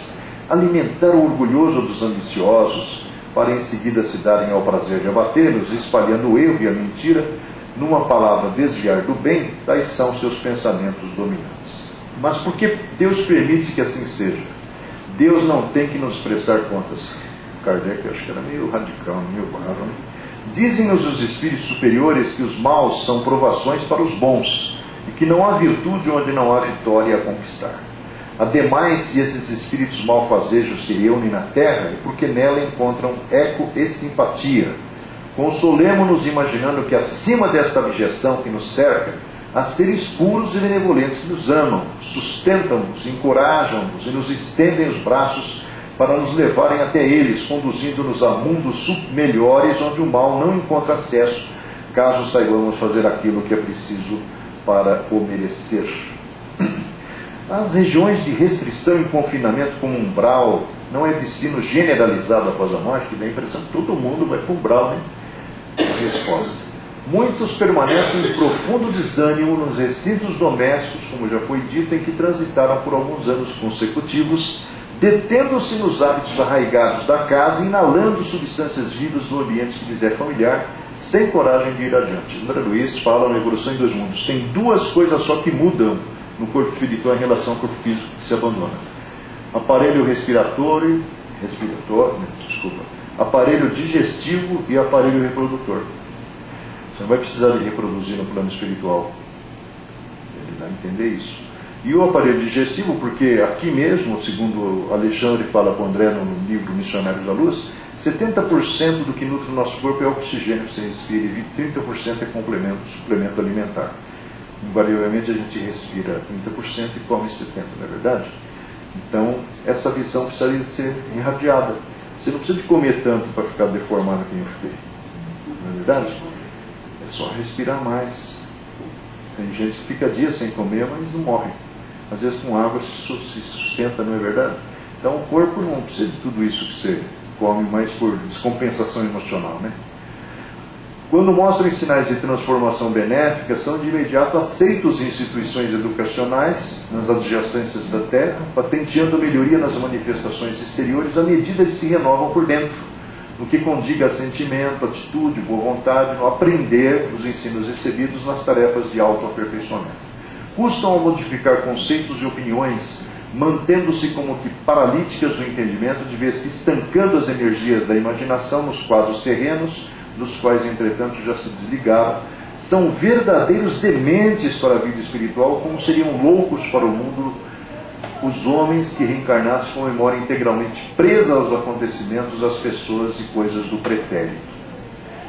alimentar o orgulhoso dos ambiciosos, para em seguida se darem ao prazer de abatê-los, espalhando o erro e a mentira, numa palavra desviar do bem, tais são seus pensamentos dominantes. Mas por que Deus permite que assim seja? Deus não tem que nos prestar contas. Kardec, acho que era meio radical, meio bravo, né? Dizem-nos os espíritos superiores que os maus são provações para os bons, e que não há virtude onde não há vitória a conquistar. Ademais, se esses espíritos malfazejos se reúnem na terra, é porque nela encontram eco e simpatia. Consolemo-nos imaginando que acima desta abjeção que nos cerca, há seres puros e benevolentes que nos amam, sustentam-nos, encorajam-nos e nos estendem os braços para nos levarem até eles, conduzindo-nos a mundos melhores onde o mal não encontra acesso, caso saibamos fazer aquilo que é preciso para o merecer. As regiões de restrição e confinamento como umbral não é destino generalizado após a morte, que dá a impressão que todo mundo vai para o umbral, né? Resposta. Muitos permanecem em profundo desânimo nos recintos domésticos, como já foi dito, em que transitaram por alguns anos consecutivos, detendo-se nos hábitos arraigados da casa, inalando substâncias vivas no ambiente que lhes é familiar, sem coragem de ir adiante. André Luiz fala na Evolução em Dois Mundos. Tem duas coisas só que mudam no corpo espiritual em relação ao corpo físico que se abandona: aparelho aparelho digestivo e aparelho reprodutor. Você não vai precisar de reproduzir no plano espiritual. Ele vai entender isso. E o aparelho digestivo, porque aqui mesmo, segundo Alexandre fala com André no livro Missionários da Luz, 70% do que nutre o nosso corpo é oxigênio que você respira e 30% é suplemento alimentar. Invariavelmente a gente respira 30% e come 70%, não é verdade? Então, essa visão precisaria ser irradiada. Você não precisa de comer tanto para ficar deformado que nem eu fiquei. Não é verdade? É só respirar mais. Tem gente que fica dias sem comer, mas não morre. Às vezes com água se sustenta, não é verdade? Então o corpo não precisa de tudo isso que você come, mais por descompensação emocional, né? Quando mostram sinais de transformação benéfica, são de imediato aceitos em instituições educacionais, nas adjacências da Terra, patenteando melhoria nas manifestações exteriores à medida que se renovam por dentro, no que condiga a sentimento, atitude, boa vontade, no aprender os ensinos recebidos nas tarefas de autoaperfeiçoamento. Custam a modificar conceitos e opiniões, mantendo-se como que paralíticas do entendimento, de vez que estancando as energias da imaginação nos quadros terrenos, dos quais, entretanto, já se desligaram, são verdadeiros dementes para a vida espiritual, como seriam loucos para o mundo os homens que reencarnassem com a memória integralmente presa aos acontecimentos, às pessoas e coisas do pretérito.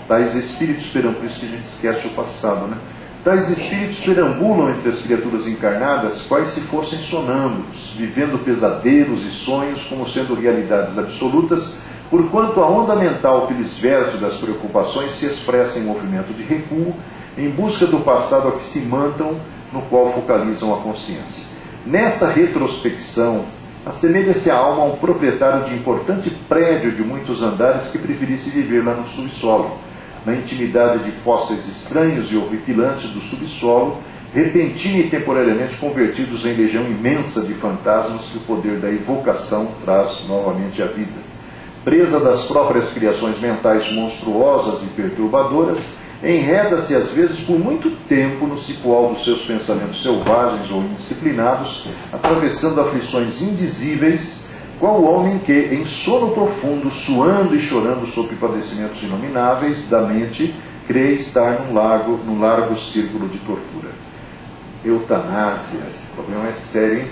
Tais espíritos perambulam, por isso que a gente esquece o passado, né? Tais espíritos perambulam entre as criaturas encarnadas, quais se fossem sonâmbulos, vivendo pesadelos e sonhos como sendo realidades absolutas, porquanto a onda mental que lhes verte das preocupações se expressa em movimento de recuo, em busca do passado a que se mantam, no qual focalizam a consciência. Nessa retrospecção, assemelha-se a alma a um proprietário de importante prédio de muitos andares que preferisse viver lá no subsolo, na intimidade de fósseis estranhos e horripilantes do subsolo, repentina e temporariamente convertidos em legião imensa de fantasmas que o poder da evocação traz novamente à vida. Presa das próprias criações mentais monstruosas e perturbadoras, enreda-se às vezes por muito tempo no cipoal dos seus pensamentos selvagens ou indisciplinados, atravessando aflições indizíveis, qual o homem que, em sono profundo, suando e chorando sob padecimentos inomináveis da mente, crê estar num largo círculo de tortura. Eutanásia, esse problema é sério, hein?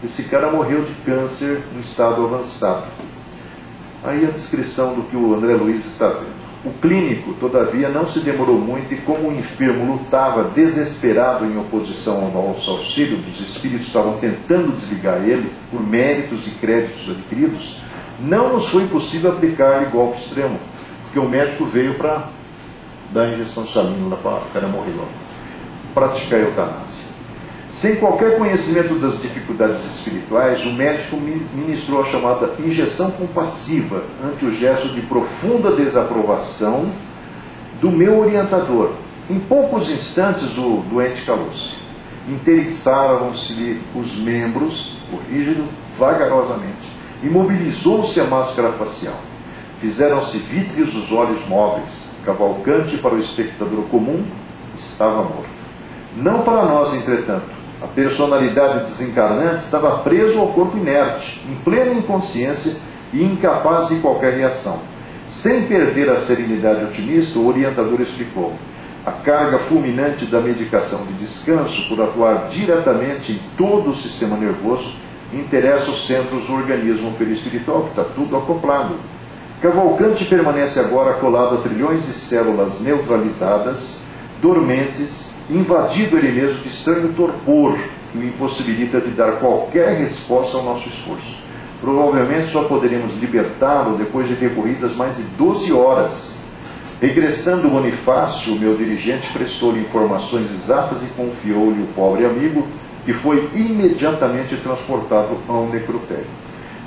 Esse cara morreu de câncer no estado avançado. Aí a descrição do que o André Luiz está vendo. O clínico, todavia, não se demorou muito e, como o enfermo lutava desesperado em oposição ao auxílio dos espíritos que estavam tentando desligar ele por méritos e créditos adquiridos, não nos foi possível aplicar-lhe golpe extremo, porque o médico veio para dar injeção salina para o cara morrer logo, praticar a eutanásia. Sem qualquer conhecimento das dificuldades espirituais, o médico ministrou a chamada injeção compassiva ante o gesto de profunda desaprovação do meu orientador. Em poucos instantes o doente calou-se. Interessaram-se-lhe os membros, corrigido vagarosamente. Imobilizou-se a máscara facial. Fizeram-se vítreos os olhos móveis. Cavalcante, para o espectador comum, estava morto. Não para nós, entretanto. A personalidade desencarnante estava preso ao corpo inerte, em plena inconsciência e incapaz de qualquer reação. Sem perder a serenidade otimista, o orientador explicou: a carga fulminante da medicação de descanso, por atuar diretamente em todo o sistema nervoso, interessa os centros do organismo perispiritual, que está tudo acoplado. Cavalcante permanece agora colado a trilhões de células neutralizadas, dormentes, invadido ele mesmo de estranho torpor que o impossibilita de dar qualquer resposta ao nosso esforço. Provavelmente só poderemos libertá-lo depois de decorridas mais de 12 horas. Regressando Bonifácio, meu dirigente prestou-lhe informações exatas e confiou-lhe o pobre amigo, que foi imediatamente transportado a um necrotério.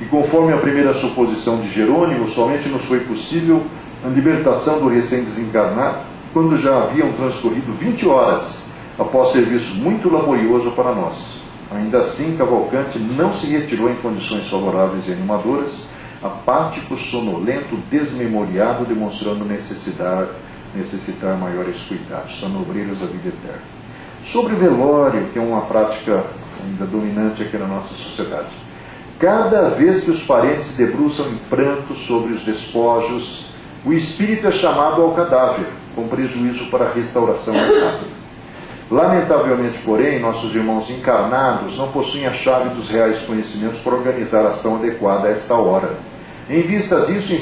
E conforme a primeira suposição de Jerônimo, somente nos foi possível a libertação do recém-desencarnado quando já haviam transcorrido 20 horas, após serviço muito laborioso para nós. Ainda assim, Cavalcante não se retirou em condições favoráveis e animadoras, apático, sonolento, desmemoriado, demonstrando necessitar maiores cuidados. São obreiros da vida eterna. Sobre o velório, que é uma prática ainda dominante aqui na nossa sociedade. Cada vez que os parentes se debruçam em pranto sobre os despojos, o espírito é chamado ao cadáver, com prejuízo para a restauração mais rápida. Lamentavelmente, porém, nossos irmãos encarnados não possuem a chave dos reais conhecimentos para organizar a ação adequada a esta hora. Em vista disso,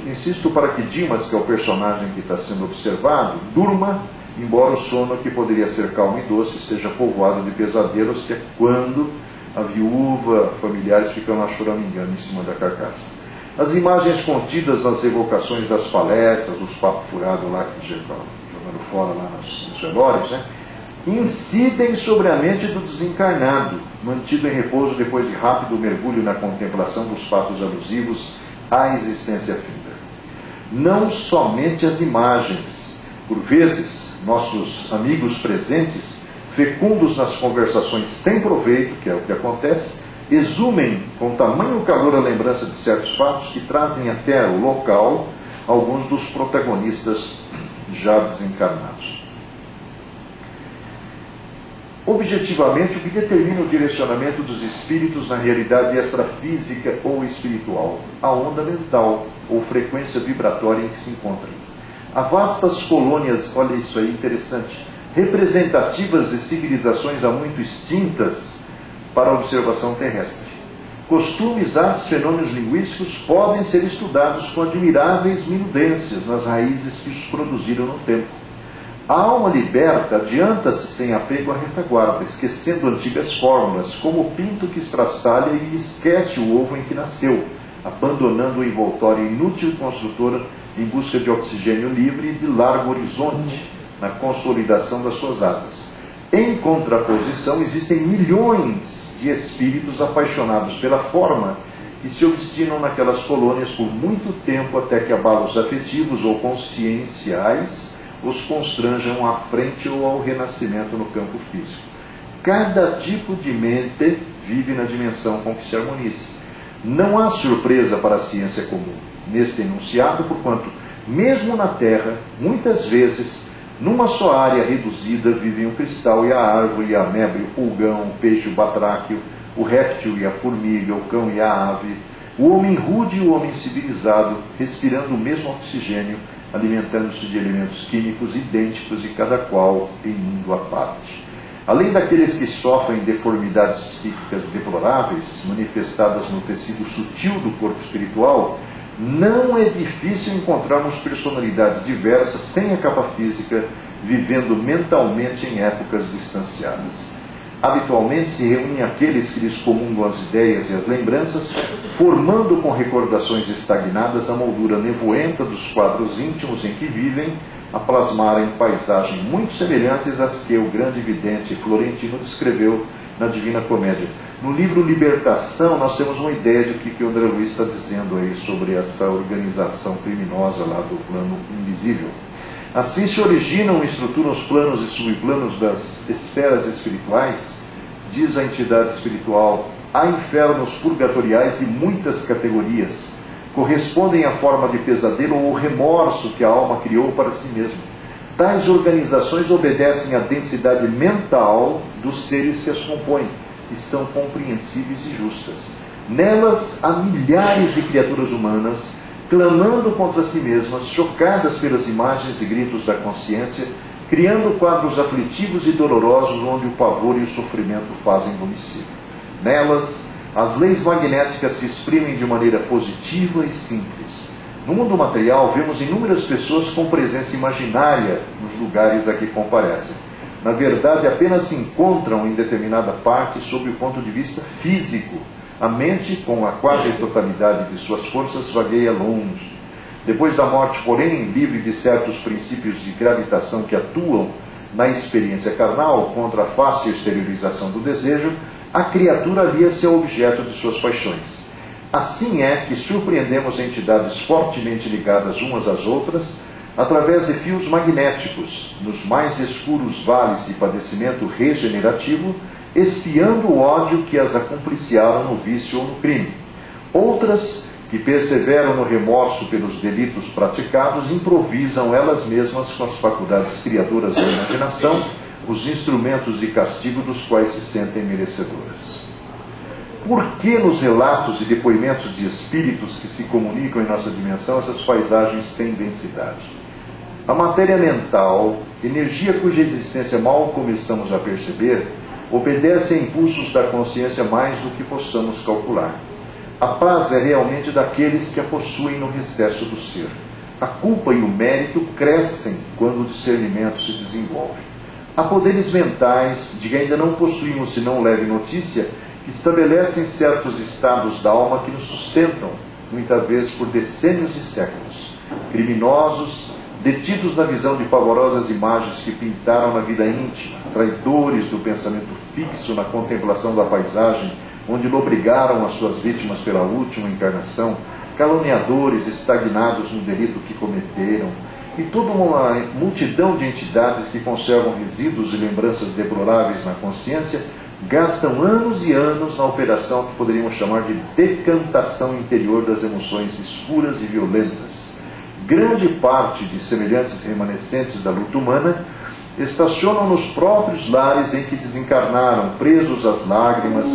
insisto para que Dimas, que é o personagem que está sendo observado, durma, embora o sono, que poderia ser calmo e doce, seja povoado de pesadelos, que é quando a viúva, familiares ficam lá choramingando em cima da carcaça. As imagens contidas nas evocações das palestras, dos papos furados lá que estão jogando fora lá nos velórios, incidem sobre a mente do desencarnado, mantido em repouso depois de rápido mergulho na contemplação dos fatos alusivos à existência finda. Não somente as imagens, por vezes, nossos amigos presentes, fecundos nas conversações sem proveito, que é o que acontece, exumem com tamanho calor a lembrança de certos fatos que trazem até o local alguns dos protagonistas já desencarnados. Objetivamente, o que determina o direcionamento dos espíritos na realidade extrafísica ou espiritual? A onda mental ou frequência vibratória em que se encontram. Há vastas colônias, olha isso aí, interessante, representativas de civilizações há muito extintas para a observação terrestre. Costumes, artes, fenômenos linguísticos podem ser estudados com admiráveis minudências nas raízes que os produziram no tempo. A alma liberta adianta-se sem apego à retaguarda, esquecendo antigas fórmulas, como o pinto que estraçalha e esquece o ovo em que nasceu, abandonando o envoltório inútil e construtor em busca de oxigênio livre e de largo horizonte na consolidação das suas asas. Em contraposição, existem milhões de espíritos apaixonados pela forma que se obstinam naquelas colônias por muito tempo até que abalos afetivos ou conscienciais os constranjam à frente ou ao renascimento no campo físico. Cada tipo de mente vive na dimensão com que se harmoniza. Não há surpresa para a ciência comum neste enunciado, porquanto, mesmo na Terra, muitas vezes, numa só área reduzida, vivem o cristal e a árvore, e a ameba e o pulgão, o peixe e o batráquio, o réptil e a formiga, o cão e a ave, o homem rude e o homem civilizado, respirando o mesmo oxigênio, alimentando-se de elementos químicos idênticos e cada qual em mundo à parte. Além daqueles que sofrem deformidades psíquicas deploráveis, manifestadas no tecido sutil do corpo espiritual, Não é difícil encontrarmos personalidades diversas, sem a capa física, vivendo mentalmente em épocas distanciadas. Habitualmente se reúnem aqueles que lhes comungam as ideias e as lembranças, formando com recordações estagnadas a moldura nevoenta dos quadros íntimos em que vivem, a plasmarem paisagens muito semelhantes às que o grande vidente Florentino descreveu na Divina Comédia. No livro Libertação, nós temos uma ideia de que o André Luiz está dizendo aí sobre essa organização criminosa lá do plano invisível. Assim se originam e estruturam os planos e subplanos das esferas espirituais, diz a entidade espiritual. Há infernos purgatoriais de muitas categorias, correspondem à forma de pesadelo ou remorso que a alma criou para si mesma. Tais organizações obedecem à densidade mental dos seres que as compõem, e são compreensíveis e justas. Nelas há milhares de criaturas humanas, clamando contra si mesmas, chocadas pelas imagens e gritos da consciência, criando quadros aflitivos e dolorosos onde o pavor e o sofrimento fazem domicílio. Nelas, as leis magnéticas se exprimem de maneira positiva e simples. No mundo material, vemos inúmeras pessoas com presença imaginária nos lugares a que comparecem. Na verdade, apenas se encontram em determinada parte sob o ponto de vista físico. A mente, com a quase totalidade de suas forças, vagueia longe. Depois da morte, porém, livre de certos princípios de gravitação que atuam na experiência carnal contra a fácil exteriorização do desejo, a criatura alia-se ao objeto de suas paixões. Assim é que surpreendemos entidades fortemente ligadas umas às outras, através de fios magnéticos, nos mais escuros vales de padecimento regenerativo, espiando o ódio que as acompliciaram no vício ou no crime. Outras, que perseveram no remorso pelos delitos praticados, improvisam elas mesmas com as faculdades criadoras da imaginação os instrumentos de castigo dos quais se sentem merecedoras. Por que nos relatos e depoimentos de espíritos que se comunicam em nossa dimensão essas paisagens têm densidade? A matéria mental, energia cuja existência mal começamos a perceber, obedece a impulsos da consciência mais do que possamos calcular. A paz é realmente daqueles que a possuem no recesso do ser. A culpa e o mérito crescem quando o discernimento se desenvolve. Há poderes mentais, de que ainda não possuímos senão leve notícia, que estabelecem certos estados da alma que nos sustentam, muitas vezes por decênios e séculos. Criminosos, detidos na visão de pavorosas imagens que pintaram na vida íntima, traidores do pensamento fixo na contemplação da paisagem, onde lobrigaram as suas vítimas pela última encarnação, caluniadores estagnados no delito que cometeram, e toda uma multidão de entidades que conservam resíduos e lembranças deploráveis na consciência, gastam anos e anos na operação que poderíamos chamar de decantação interior das emoções escuras e violentas. Grande parte de semelhantes remanescentes da luta humana estacionam nos próprios lares em que desencarnaram, presos às lágrimas,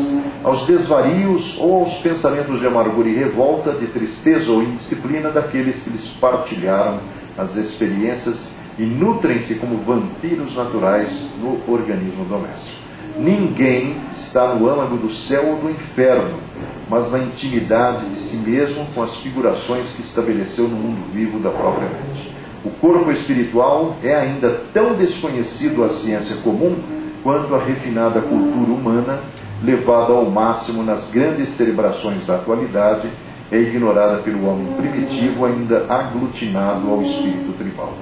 aos desvarios ou aos pensamentos de amargura e revolta, de tristeza ou indisciplina daqueles que lhes partilharam as experiências e nutrem-se como vampiros naturais no organismo doméstico. Ninguém está no âmago do céu ou do inferno, mas na intimidade de si mesmo com as figurações que estabeleceu no mundo vivo da própria mente. O corpo espiritual é ainda tão desconhecido à ciência comum quanto a refinada cultura humana, levada ao máximo nas grandes celebrações da atualidade, é ignorada pelo homem primitivo, ainda aglutinado ao espírito tribal.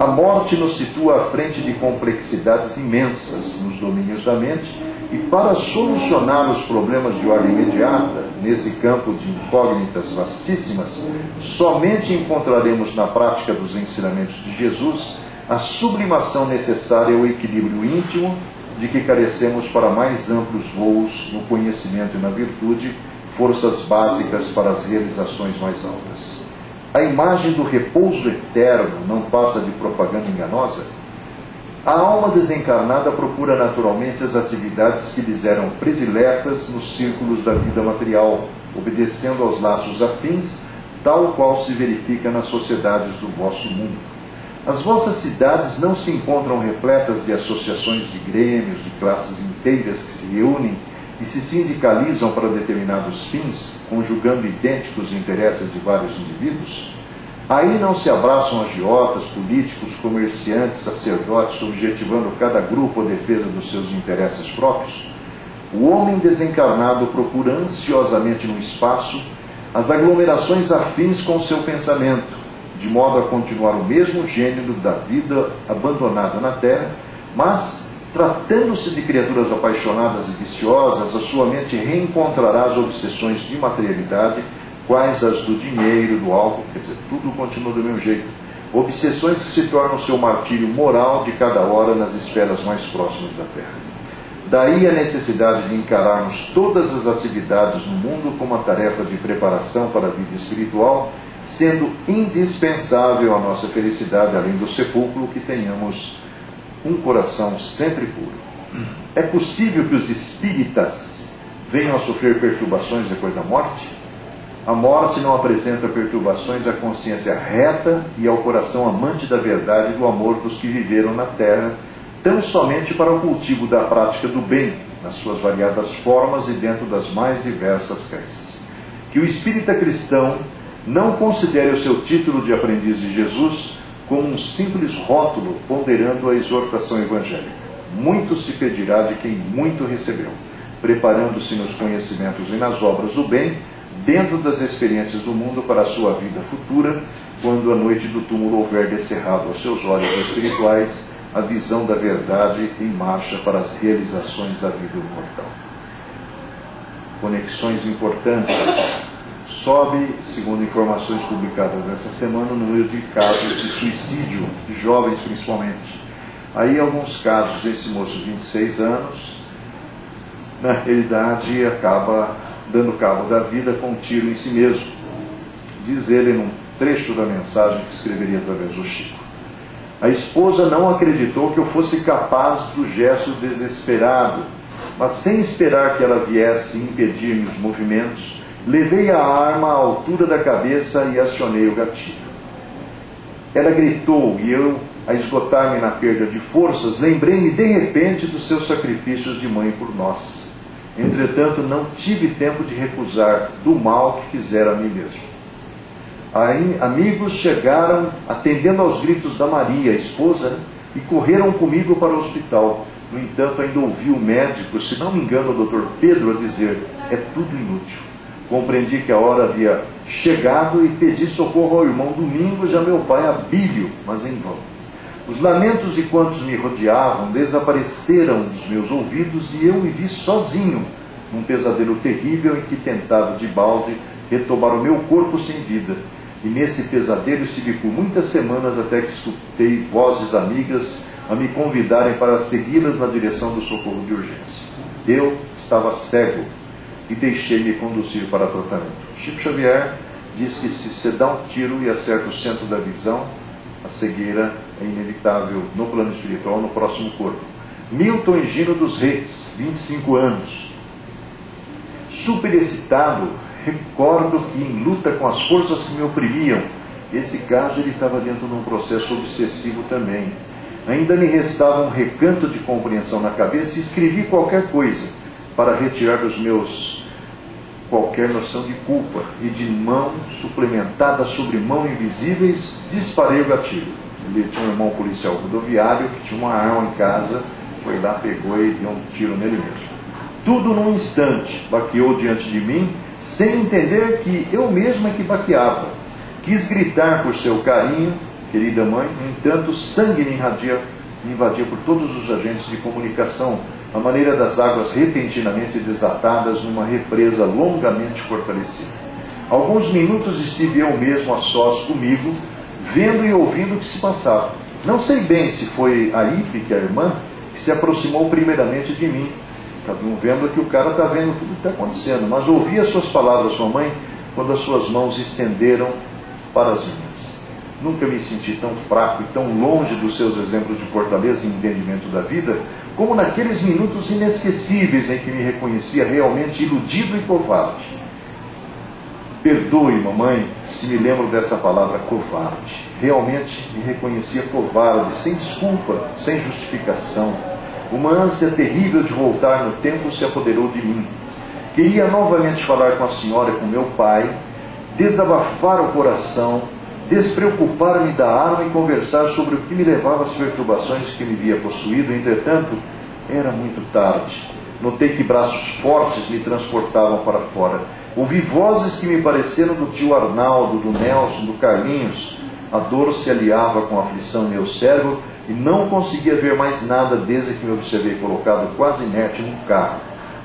A morte nos situa à frente de complexidades imensas nos domínios da mente, e para solucionar os problemas de ordem imediata, nesse campo de incógnitas vastíssimas, somente encontraremos na prática dos ensinamentos de Jesus a sublimação necessária ao equilíbrio íntimo de que carecemos para mais amplos voos no conhecimento e na virtude, forças básicas para as realizações mais altas. A imagem do repouso eterno não passa de propaganda enganosa? A alma desencarnada procura naturalmente as atividades que lhes eram prediletas nos círculos da vida material, obedecendo aos laços afins, tal qual se verifica nas sociedades do vosso mundo. As vossas cidades não se encontram repletas de associações de grêmios, de classes inteiras que se reúnem e se sindicalizam para determinados fins, conjugando idênticos interesses de vários indivíduos, aí não se abraçam agiotas, políticos, comerciantes, sacerdotes, objetivando cada grupo a defesa dos seus interesses próprios? O homem desencarnado procura ansiosamente no espaço as aglomerações afins com o seu pensamento, de modo a continuar o mesmo gênero da vida abandonada na Terra, mas, tratando-se de criaturas apaixonadas e viciosas, a sua mente reencontrará as obsessões de materialidade, quais as do dinheiro, do álcool, quer dizer, tudo continua do mesmo jeito. Obsessões que se tornam o seu martírio moral de cada hora nas esferas mais próximas da Terra. Daí a necessidade de encararmos todas as atividades no mundo como uma tarefa de preparação para a vida espiritual, sendo indispensável à nossa felicidade, além do sepulcro, que tenhamos um coração sempre puro. É possível que os espíritas venham a sofrer perturbações depois da morte? A morte não apresenta perturbações à consciência reta e ao coração amante da verdade e do amor dos que viveram na Terra, tão somente para o cultivo da prática do bem, nas suas variadas formas e dentro das mais diversas crenças. Que o espírita cristão não considere o seu título de aprendiz de Jesus como um simples rótulo ponderando a exortação evangélica. Muito se pedirá de quem muito recebeu, preparando-se nos conhecimentos e nas obras do bem, dentro das experiências do mundo para a sua vida futura, quando a noite do túmulo houver descerrado aos seus olhos espirituais a visão da verdade em marcha para as realizações da vida mortal. Conexões importantes. Sobe, segundo informações publicadas essa semana, o número de casos de suicídio, de jovens principalmente. Aí alguns casos desse moço de 26 anos, na realidade acaba dando cabo da vida com um tiro em si mesmo. Diz ele num trecho da mensagem que escreveria através do Chico: a esposa não acreditou que eu fosse capaz do gesto desesperado, mas sem esperar que ela viesse impedir-me os movimentos, levei a arma à altura da cabeça e acionei o gatilho. Ela gritou e eu, a esgotar-me na perda de forças, lembrei-me de repente dos seus sacrifícios de mãe por nós. Entretanto, não tive tempo de recusar do mal que fizera a mim mesmo. Aí, amigos chegaram, atendendo aos gritos da Maria, a esposa, e correram comigo para o hospital. No entanto, ainda ouvi o médico, se não me engano, o Dr. Pedro, a dizer: é tudo inútil. Compreendi que a hora havia chegado e pedi socorro ao irmão Domingos e a meu pai Abílio, mas em vão. Os lamentos de quantos me rodeavam desapareceram dos meus ouvidos e eu me vi sozinho, num pesadelo terrível em que, tentado de balde, retomar o meu corpo sem vida. E nesse pesadelo estive por muitas semanas até que escutei vozes amigas a me convidarem para segui-las na direção do socorro de urgência. Eu estava cego e deixei-me conduzir para tratamento. Chico Xavier diz que se você dá um tiro e acerta o centro da visão, a cegueira é inevitável no plano espiritual, no próximo corpo. Milton Higino dos Reis, 25 anos. Super excitado, recordo que em luta com as forças que me oprimiam, esse caso ele estava dentro de um processo obsessivo também. Ainda me restava um recanto de compreensão na cabeça e escrevi qualquer coisa para retirar dos meus qualquer noção de culpa, e de mão suplementada sobre mão invisíveis, disparei o gatilho. Ele tinha um irmão policial rodoviário que tinha uma arma em casa, foi lá, pegou e deu um tiro nele mesmo. Tudo num instante, baqueou diante de mim, sem entender que eu mesmo é que baqueava. Quis gritar por seu carinho, querida mãe, no entanto, sangue me invadia por todos os agentes de comunicação, à maneira das águas repentinamente desatadas numa represa longamente fortalecida. Alguns minutos estive eu mesmo a sós comigo, vendo e ouvindo o que se passava. Não sei bem se foi a Ipe, que é a irmã, que se aproximou primeiramente de mim. Estavam vendo que o cara está vendo tudo que está acontecendo, mas ouvi as suas palavras, mamãe, quando as suas mãos estenderam para as minhas. Nunca me senti tão fraco e tão longe dos seus exemplos de fortaleza e entendimento da vida, como naqueles minutos inesquecíveis em que me reconhecia realmente iludido e covarde. Perdoe, mamãe, se me lembro dessa palavra covarde. Realmente me reconhecia covarde, sem desculpa, sem justificação. Uma ânsia terrível de voltar no tempo se apoderou de mim. Queria novamente falar com a senhora e com meu pai, desabafar o coração, despreocupar-me da arma e conversar sobre o que me levava às perturbações que me via possuído. Entretanto, era muito tarde. Notei que braços fortes me transportavam para fora. Ouvi vozes que me pareceram do tio Arnaldo, do Nelson, do Carlinhos. A dor se aliava com a aflição em meu cérebro e não conseguia ver mais nada desde que me observei colocado quase inerte num carro.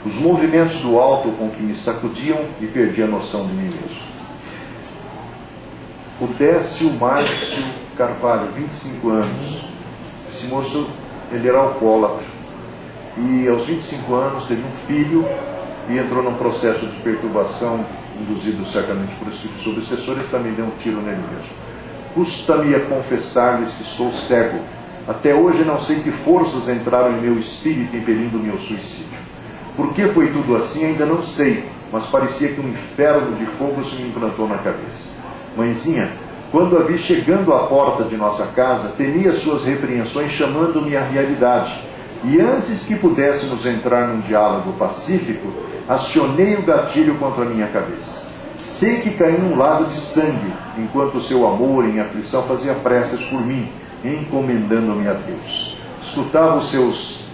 Os movimentos do alto com que me sacudiam e perdi a noção de mim mesmo. O Décio Márcio Carvalho, 25 anos. Esse moço, ele era alcoólatra. E aos 25 anos teve um filho e entrou num processo de perturbação, induzido certamente por espíritos obsessores, e também deu um tiro nele mesmo. Custa-me a confessar-lhes que sou cego. Até hoje não sei que forças entraram em meu espírito impelindo-me ao suicídio. Por que foi tudo assim ainda não sei, mas parecia que um inferno de fogo se me implantou na cabeça. Mãezinha, quando a vi chegando à porta de nossa casa, temia suas repreensões chamando-me à realidade. E antes que pudéssemos entrar num diálogo pacífico, acionei o gatilho contra a minha cabeça. Sei que caí num lago de sangue, enquanto seu amor em aflição fazia preces por mim, encomendando-me a Deus. Escutava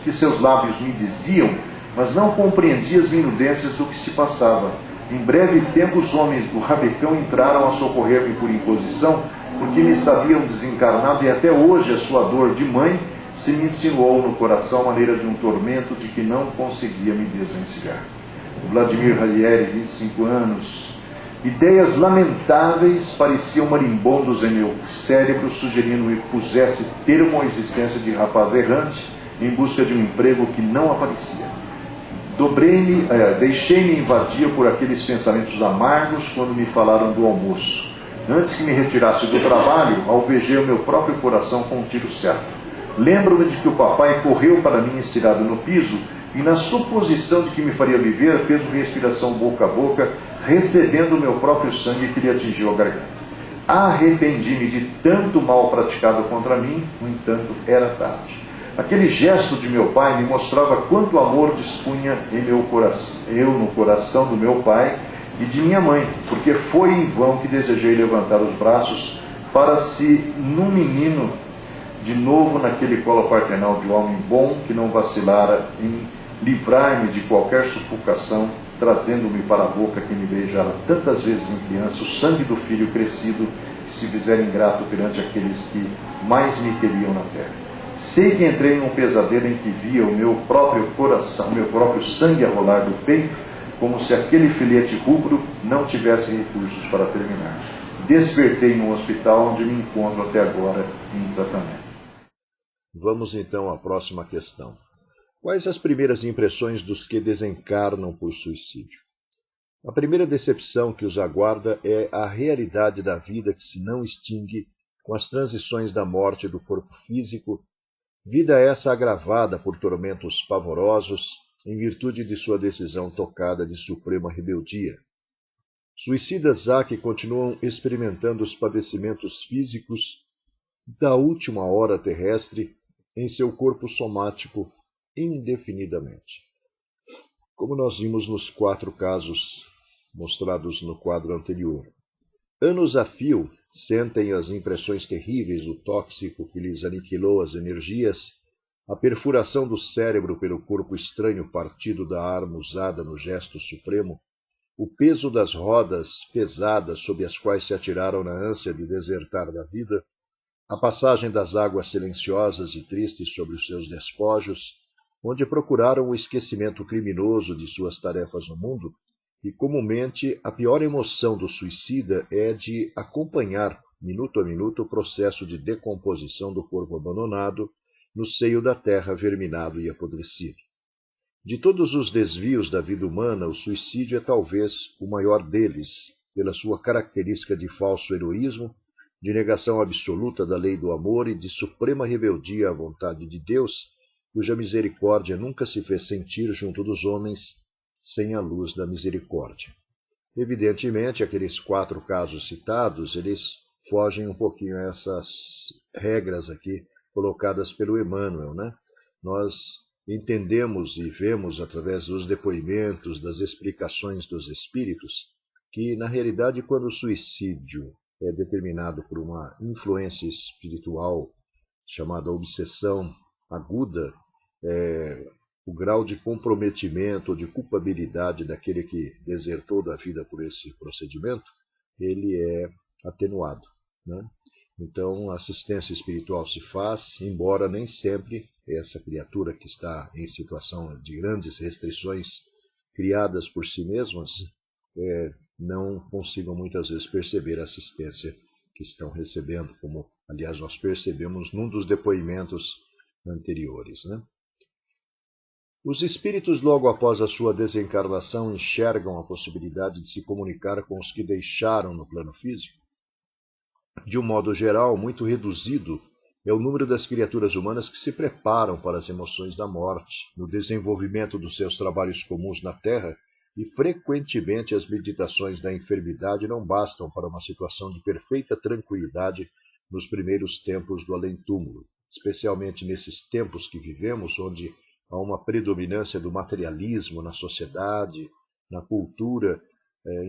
que seus lábios me diziam, mas não compreendia as minudências do que se passava. Em breve tempo os homens do rabecão entraram a socorrer-me por imposição, porque me sabiam desencarnado, e até hoje a sua dor de mãe se me insinuou no coração a maneira de um tormento de que não conseguia me desvencilhar. Vladimir Ranieri, 25 anos. Ideias lamentáveis pareciam marimbondos em meu cérebro, sugerindo-me que pusesse termo à existência de rapaz errante em busca de um emprego que não aparecia. Deixei-me invadir por aqueles pensamentos amargos quando me falaram do almoço. Antes que me retirasse do trabalho, alvejei o meu próprio coração com um tiro certo. Lembro-me de que o papai correu para mim estirado no piso e, na suposição de que me faria viver, fez uma respiração boca a boca, recebendo o meu próprio sangue que lhe atingiu a garganta. Arrependi-me de tanto mal praticado contra mim, no entanto, era tarde. Aquele gesto de meu pai me mostrava quanto amor dispunha eu no coração do meu pai e de minha mãe, porque foi em vão que desejei levantar os braços para se, num menino, de novo naquele colo paternal de homem bom que não vacilara em livrar-me de qualquer sufocação, trazendo-me para a boca que me beijara tantas vezes em criança o sangue do filho crescido que se fizera ingrato perante aqueles que mais me queriam na terra. Sei que entrei num pesadelo em que via o meu próprio coração, o meu próprio sangue a rolar do peito, como se aquele filete rubro não tivesse recursos para terminar. Despertei num hospital onde me encontro até agora em tratamento. Vamos então à próxima questão. Quais as primeiras impressões dos que desencarnam por suicídio? A primeira decepção que os aguarda é a realidade da vida que se não extingue com as transições da morte do corpo físico, vida essa agravada por tormentos pavorosos em virtude de sua decisão tocada de suprema rebeldia. Suicidas há que continuam experimentando os padecimentos físicos da última hora terrestre em seu corpo somático indefinidamente. Como nós vimos nos 4 casos mostrados no quadro anterior. Anos a fio sentem as impressões terríveis do tóxico que lhes aniquilou as energias, a perfuração do cérebro pelo corpo estranho partido da arma usada no gesto supremo, o peso das rodas pesadas sob as quais se atiraram na ânsia de desertar da vida, a passagem das águas silenciosas e tristes sobre os seus despojos, onde procuraram o esquecimento criminoso de suas tarefas no mundo, e comumente a pior emoção do suicida é de acompanhar, minuto a minuto, o processo de decomposição do corpo abandonado no seio da terra verminado e apodrecido. De todos os desvios da vida humana, o suicídio é talvez o maior deles, pela sua característica de falso heroísmo, de negação absoluta da lei do amor e de suprema rebeldia à vontade de Deus, cuja misericórdia nunca se fez sentir junto dos homens sem a luz da misericórdia. Evidentemente, aqueles 4 casos citados, eles fogem um pouquinho a essas regras aqui colocadas pelo Emmanuel, né? Nós entendemos e vemos através dos depoimentos, das explicações dos espíritos, que na realidade quando o suicídio é determinado por uma influência espiritual chamada obsessão aguda, o grau de comprometimento ou de culpabilidade daquele que desertou da vida por esse procedimento, ele é atenuado, né? Então, a assistência espiritual se faz, embora nem sempre essa criatura que está em situação de grandes restrições criadas por si mesmas, não consigam muitas vezes perceber a assistência que estão recebendo, como, aliás, nós percebemos num dos depoimentos anteriores, né? Os espíritos, logo após a sua desencarnação, enxergam a possibilidade de se comunicar com os que deixaram no plano físico. De um modo geral, muito reduzido é o número das criaturas humanas que se preparam para as emoções da morte, no desenvolvimento dos seus trabalhos comuns na Terra, e frequentemente as meditações da enfermidade não bastam para uma situação de perfeita tranquilidade nos primeiros tempos do além-túmulo, especialmente nesses tempos que vivemos, onde há uma predominância do materialismo na sociedade, na cultura.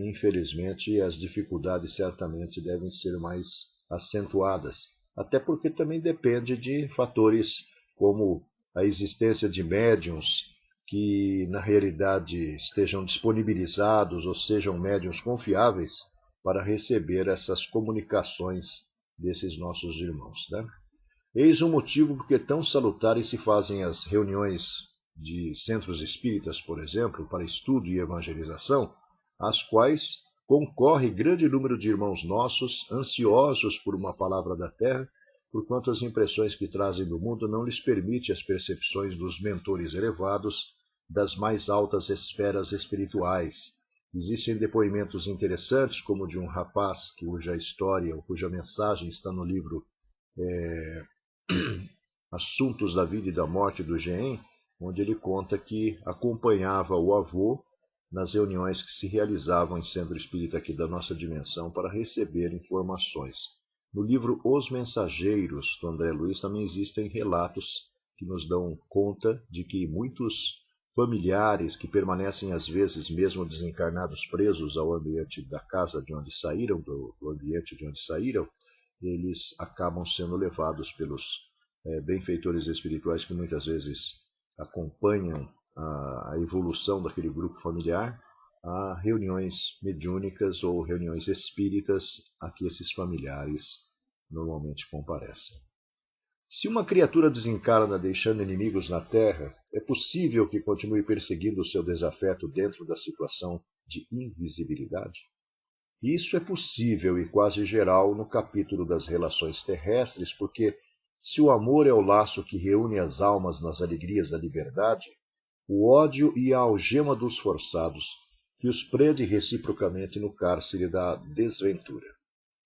Infelizmente, as dificuldades certamente devem ser mais acentuadas, até porque também depende de fatores como a existência de médiuns que, na realidade, estejam disponibilizados ou sejam médiuns confiáveis para receber essas comunicações desses nossos irmãos, né? Eis um motivo porque tão salutares se fazem as reuniões de centros espíritas, por exemplo, para estudo e evangelização, às quais concorre grande número de irmãos nossos, ansiosos por uma palavra da terra, porquanto as impressões que trazem do mundo não lhes permitem as percepções dos mentores elevados das mais altas esferas espirituais. Existem depoimentos interessantes, como de um rapaz cuja história ou cuja mensagem está no livro Assuntos da Vida e da Morte do Gêem, onde ele conta que acompanhava o avô nas reuniões que se realizavam em centro espírita aqui da nossa dimensão para receber informações. No livro Os Mensageiros, do André Luiz, também existem relatos que nos dão conta de que muitos familiares que permanecem às vezes mesmo desencarnados presos ao ambiente da casa de onde saíram, do ambiente de onde saíram, eles acabam sendo levados pelos benfeitores espirituais que muitas vezes acompanham a evolução daquele grupo familiar a reuniões mediúnicas ou reuniões espíritas a que esses familiares normalmente comparecem. Se uma criatura desencarna deixando inimigos na Terra, é possível que continue perseguindo o seu desafeto dentro da situação de invisibilidade? Isso é possível e quase geral no capítulo das relações terrestres, porque se o amor é o laço que reúne as almas nas alegrias da liberdade, o ódio e a algema dos forçados, que os prende reciprocamente no cárcere da desventura.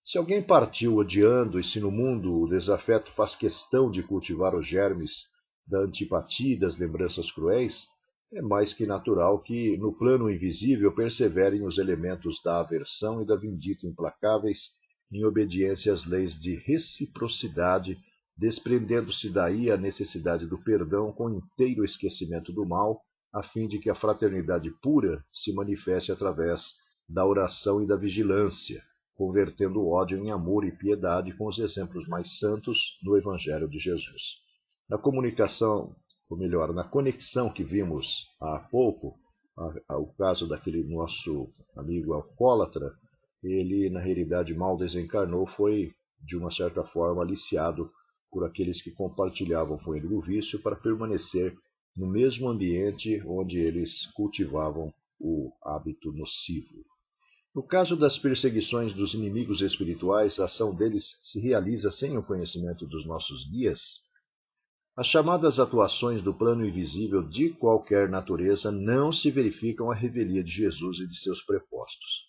Se alguém partiu odiando e se no mundo o desafeto faz questão de cultivar os germes da antipatia e das lembranças cruéis, é mais que natural que, no plano invisível, perseverem os elementos da aversão e da vindita implacáveis em obediência às leis de reciprocidade, desprendendo-se daí a necessidade do perdão com inteiro esquecimento do mal, a fim de que a fraternidade pura se manifeste através da oração e da vigilância, convertendo o ódio em amor e piedade com os exemplos mais santos no Evangelho de Jesus. Na comunicação, ou melhor, na conexão que vimos há pouco, o caso daquele nosso amigo alcoólatra, ele na realidade mal desencarnou, foi de uma certa forma aliciado por aqueles que compartilhavam com ele o vício para permanecer no mesmo ambiente onde eles cultivavam o hábito nocivo. No caso das perseguições dos inimigos espirituais, a ação deles se realiza sem o conhecimento dos nossos guias. As chamadas atuações do plano invisível de qualquer natureza não se verificam à revelia de Jesus e de seus prepostos.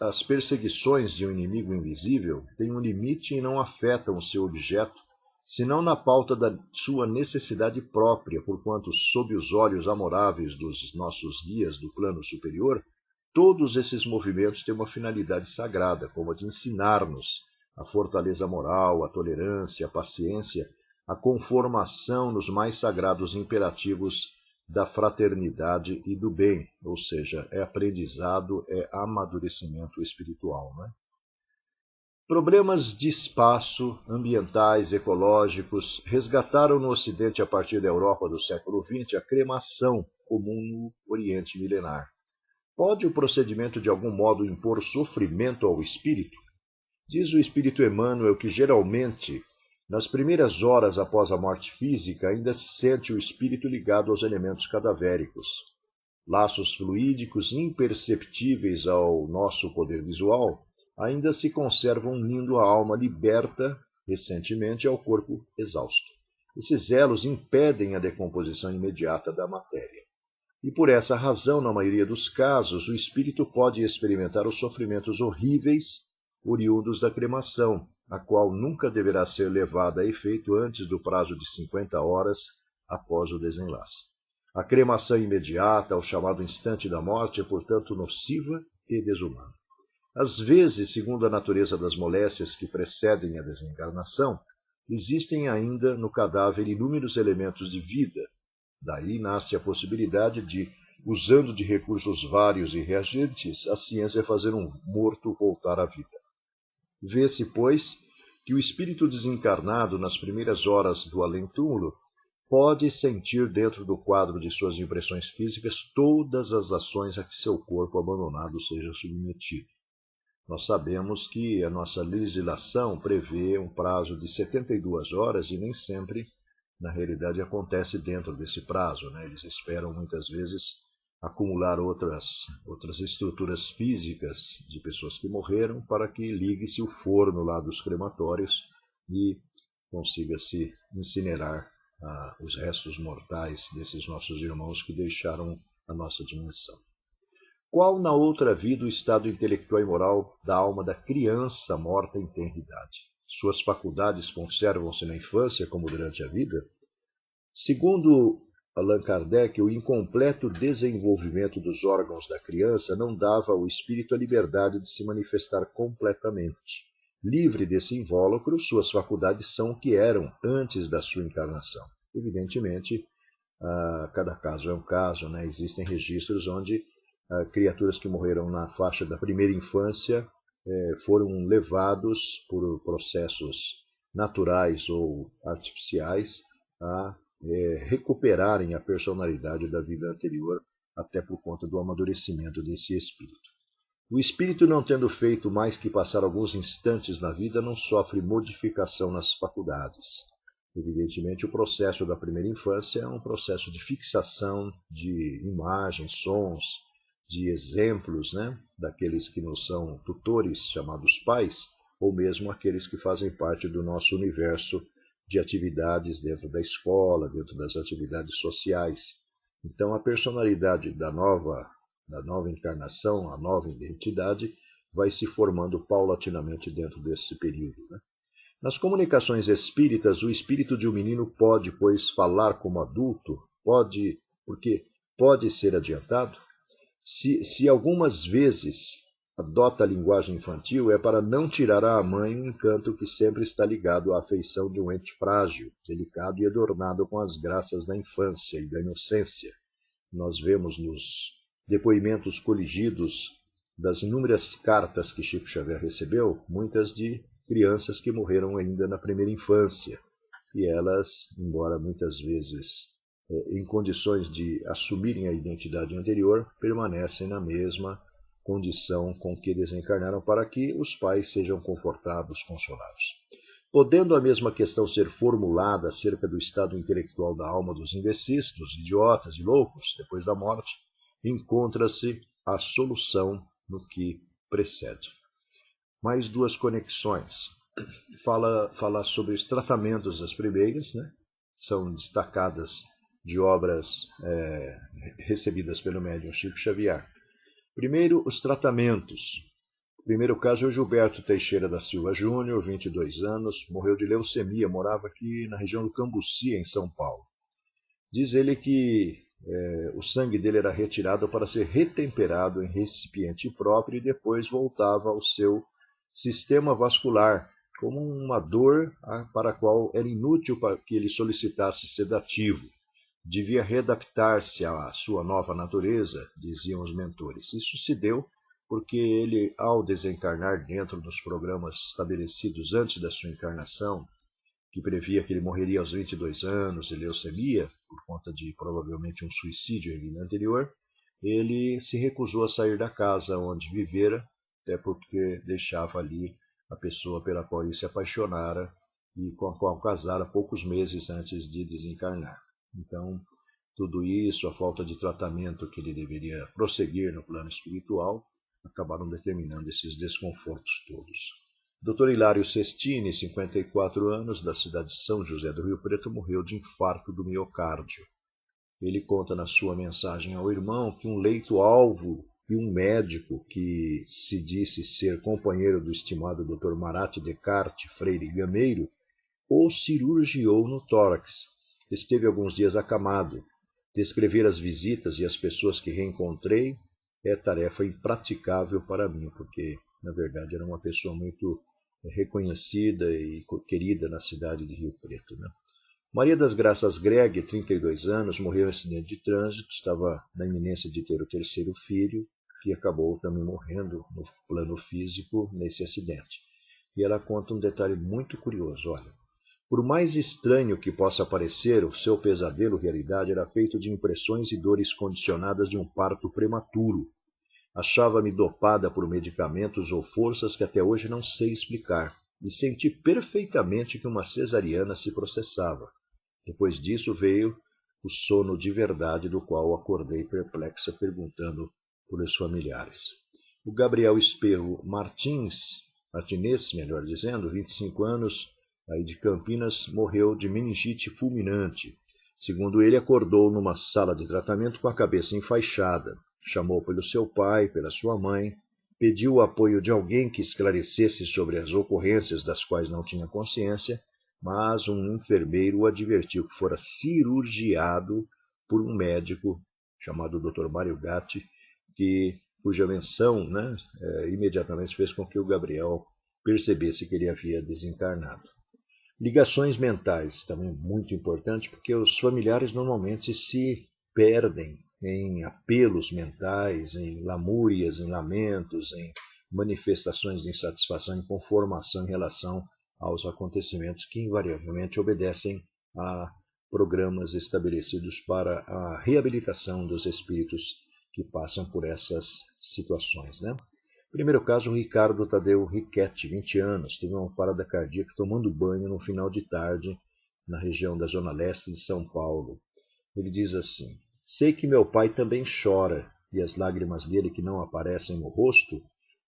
As perseguições de um inimigo invisível têm um limite e não afetam o seu objeto, senão na pauta da sua necessidade própria, porquanto, sob os olhos amoráveis dos nossos guias do plano superior, todos esses movimentos têm uma finalidade sagrada, como a de ensinar-nos a fortaleza moral, a tolerância, a paciência, a conformação nos mais sagrados imperativos da fraternidade e do bem, ou seja, é aprendizado, é amadurecimento espiritual, né? Problemas de espaço, ambientais, ecológicos, resgataram no Ocidente, a partir da Europa do século XX, a cremação comum no Oriente milenar. Pode o procedimento de algum modo impor sofrimento ao espírito? Diz o espírito Emmanuel que geralmente, nas primeiras horas após a morte física, ainda se sente o espírito ligado aos elementos cadavéricos. Laços fluídicos imperceptíveis ao nosso poder visual ainda se conservam unindo a alma liberta recentemente ao corpo exausto. Esses elos impedem a decomposição imediata da matéria. E por essa razão, na maioria dos casos, o espírito pode experimentar os sofrimentos horríveis oriundos da cremação, a qual nunca deverá ser levada a efeito antes do prazo de 50 horas após o desenlace. A cremação imediata, o chamado instante da morte, é, portanto, nociva e desumana. Às vezes, segundo a natureza das moléstias que precedem a desencarnação, existem ainda no cadáver inúmeros elementos de vida. Daí nasce a possibilidade de, usando de recursos vários e reagentes, a ciência fazer um morto voltar à vida. Vê-se, pois, que o espírito desencarnado, nas primeiras horas do além-túmulo, pode sentir dentro do quadro de suas impressões físicas todas as ações a que seu corpo abandonado seja submetido. Nós sabemos que a nossa legislação prevê um prazo de 72 horas e nem sempre, na realidade, acontece dentro desse prazo, né? Eles esperam muitas vezes acumular outras estruturas físicas de pessoas que morreram para que ligue-se o forno lá dos crematórios e consiga-se incinerar os restos mortais desses nossos irmãos que deixaram a nossa dimensão. Qual na outra vida o estado intelectual e moral da alma da criança morta em tenridade? Suas faculdades conservam-se na infância como durante a vida? Segundo Allan Kardec, o incompleto desenvolvimento dos órgãos da criança não dava ao espírito a liberdade de se manifestar completamente. Livre desse invólucro, suas faculdades são o que eram antes da sua encarnação. Evidentemente, cada caso é um caso, né? Existem registros onde criaturas que morreram na faixa da primeira infância foram levados por processos naturais ou artificiais a recuperarem a personalidade da vida anterior, até por conta do amadurecimento desse espírito. O espírito, não tendo feito mais que passar alguns instantes na vida, não sofre modificação nas faculdades. Evidentemente, o processo da primeira infância é um processo de fixação de imagens, sons, de exemplos, né, daqueles que nos são tutores, chamados pais, ou mesmo aqueles que fazem parte do nosso universo de atividades dentro da escola, dentro das atividades sociais. Então, a personalidade da nova encarnação, a nova identidade, vai se formando paulatinamente dentro desse período, né? Nas comunicações espíritas, o espírito de um menino pode, pois, falar como adulto? Porque pode ser adiantado? Se algumas vezes adota a linguagem infantil, é para não tirar à mãe um encanto que sempre está ligado à afeição de um ente frágil, delicado e adornado com as graças da infância e da inocência. Nós vemos nos depoimentos coligidos das inúmeras cartas que Chico Xavier recebeu, muitas de crianças que morreram ainda na primeira infância. E elas, embora muitas vezes em condições de assumirem a identidade anterior, permanecem na mesma condição com que desencarnaram, para que os pais sejam confortados, consolados. Podendo a mesma questão ser formulada acerca do estado intelectual da alma dos imbecis, dos idiotas e loucos, depois da morte, encontra-se a solução no que precede. Mais duas conexões. Fala sobre os tratamentos das primeiras, né? São destacadas de obras recebidas pelo médium Chico Xavier. Primeiro, os tratamentos. O primeiro caso é o Gilberto Teixeira da Silva Júnior, 22 anos, morreu de leucemia, morava aqui na região do Cambuci, em São Paulo. Diz ele que o sangue dele era retirado para ser retemperado em recipiente próprio e depois voltava ao seu sistema vascular, como uma dor para a qual era inútil para que ele solicitasse sedativo. Devia readaptar-se à sua nova natureza, diziam os mentores. Isso se deu porque ele, ao desencarnar dentro dos programas estabelecidos antes da sua encarnação, que previa que ele morreria aos 22 anos de leucemia, por conta de provavelmente um suicídio em vida anterior, ele se recusou a sair da casa onde vivera, até porque deixava ali a pessoa pela qual ele se apaixonara e com a qual casara poucos meses antes de desencarnar. Então, tudo isso, a falta de tratamento que ele deveria prosseguir no plano espiritual, acabaram determinando esses desconfortos todos. Dr. Hilário Sestini, 54 anos, da cidade de São José do Rio Preto, morreu de infarto do miocárdio. Ele conta na sua mensagem ao irmão que um leito-alvo e um médico que se disse ser companheiro do estimado Dr. Marat Descartes Freire Gameiro o cirurgiou no tórax. Esteve alguns dias acamado. Descrever as visitas e as pessoas que reencontrei é tarefa impraticável para mim, porque, na verdade, era uma pessoa muito reconhecida e querida na cidade de Rio Preto, né? Maria das Graças Greg, 32 anos, morreu em acidente de trânsito, estava na iminência de ter o terceiro filho, que acabou também morrendo no plano físico nesse acidente. E ela conta um detalhe muito curioso, olha. Por mais estranho que possa parecer, o seu pesadelo realidade era feito de impressões e dores condicionadas de um parto prematuro. Achava-me dopada por medicamentos ou forças que até hoje não sei explicar, e senti perfeitamente que uma cesariana se processava. Depois disso veio o sono de verdade, do qual acordei perplexa, perguntando por os familiares. O Gabriel Esperro Martins, Martinez, melhor dizendo, 25 anos, aí de Campinas, morreu de meningite fulminante. Segundo ele, acordou numa sala de tratamento com a cabeça enfaixada. Chamou pelo seu pai, pela sua mãe, pediu o apoio de alguém que esclarecesse sobre as ocorrências das quais não tinha consciência, mas um enfermeiro o advertiu que fora cirurgiado por um médico chamado Dr. Mário Gatti, cuja menção imediatamente fez com que o Gabriel percebesse que ele havia desencarnado. Ligações mentais, também muito importante, porque os familiares normalmente se perdem em apelos mentais, em lamúrias, em lamentos, em manifestações de insatisfação, em conformação em relação aos acontecimentos que invariavelmente obedecem a programas estabelecidos para a reabilitação dos espíritos que passam por essas situações, né? Primeiro caso, o Ricardo Tadeu Riquetti, 20 anos, teve uma parada cardíaca tomando banho no final de tarde na região da Zona Leste de São Paulo. Ele diz assim: sei que meu pai também chora, e as lágrimas dele que não aparecem no rosto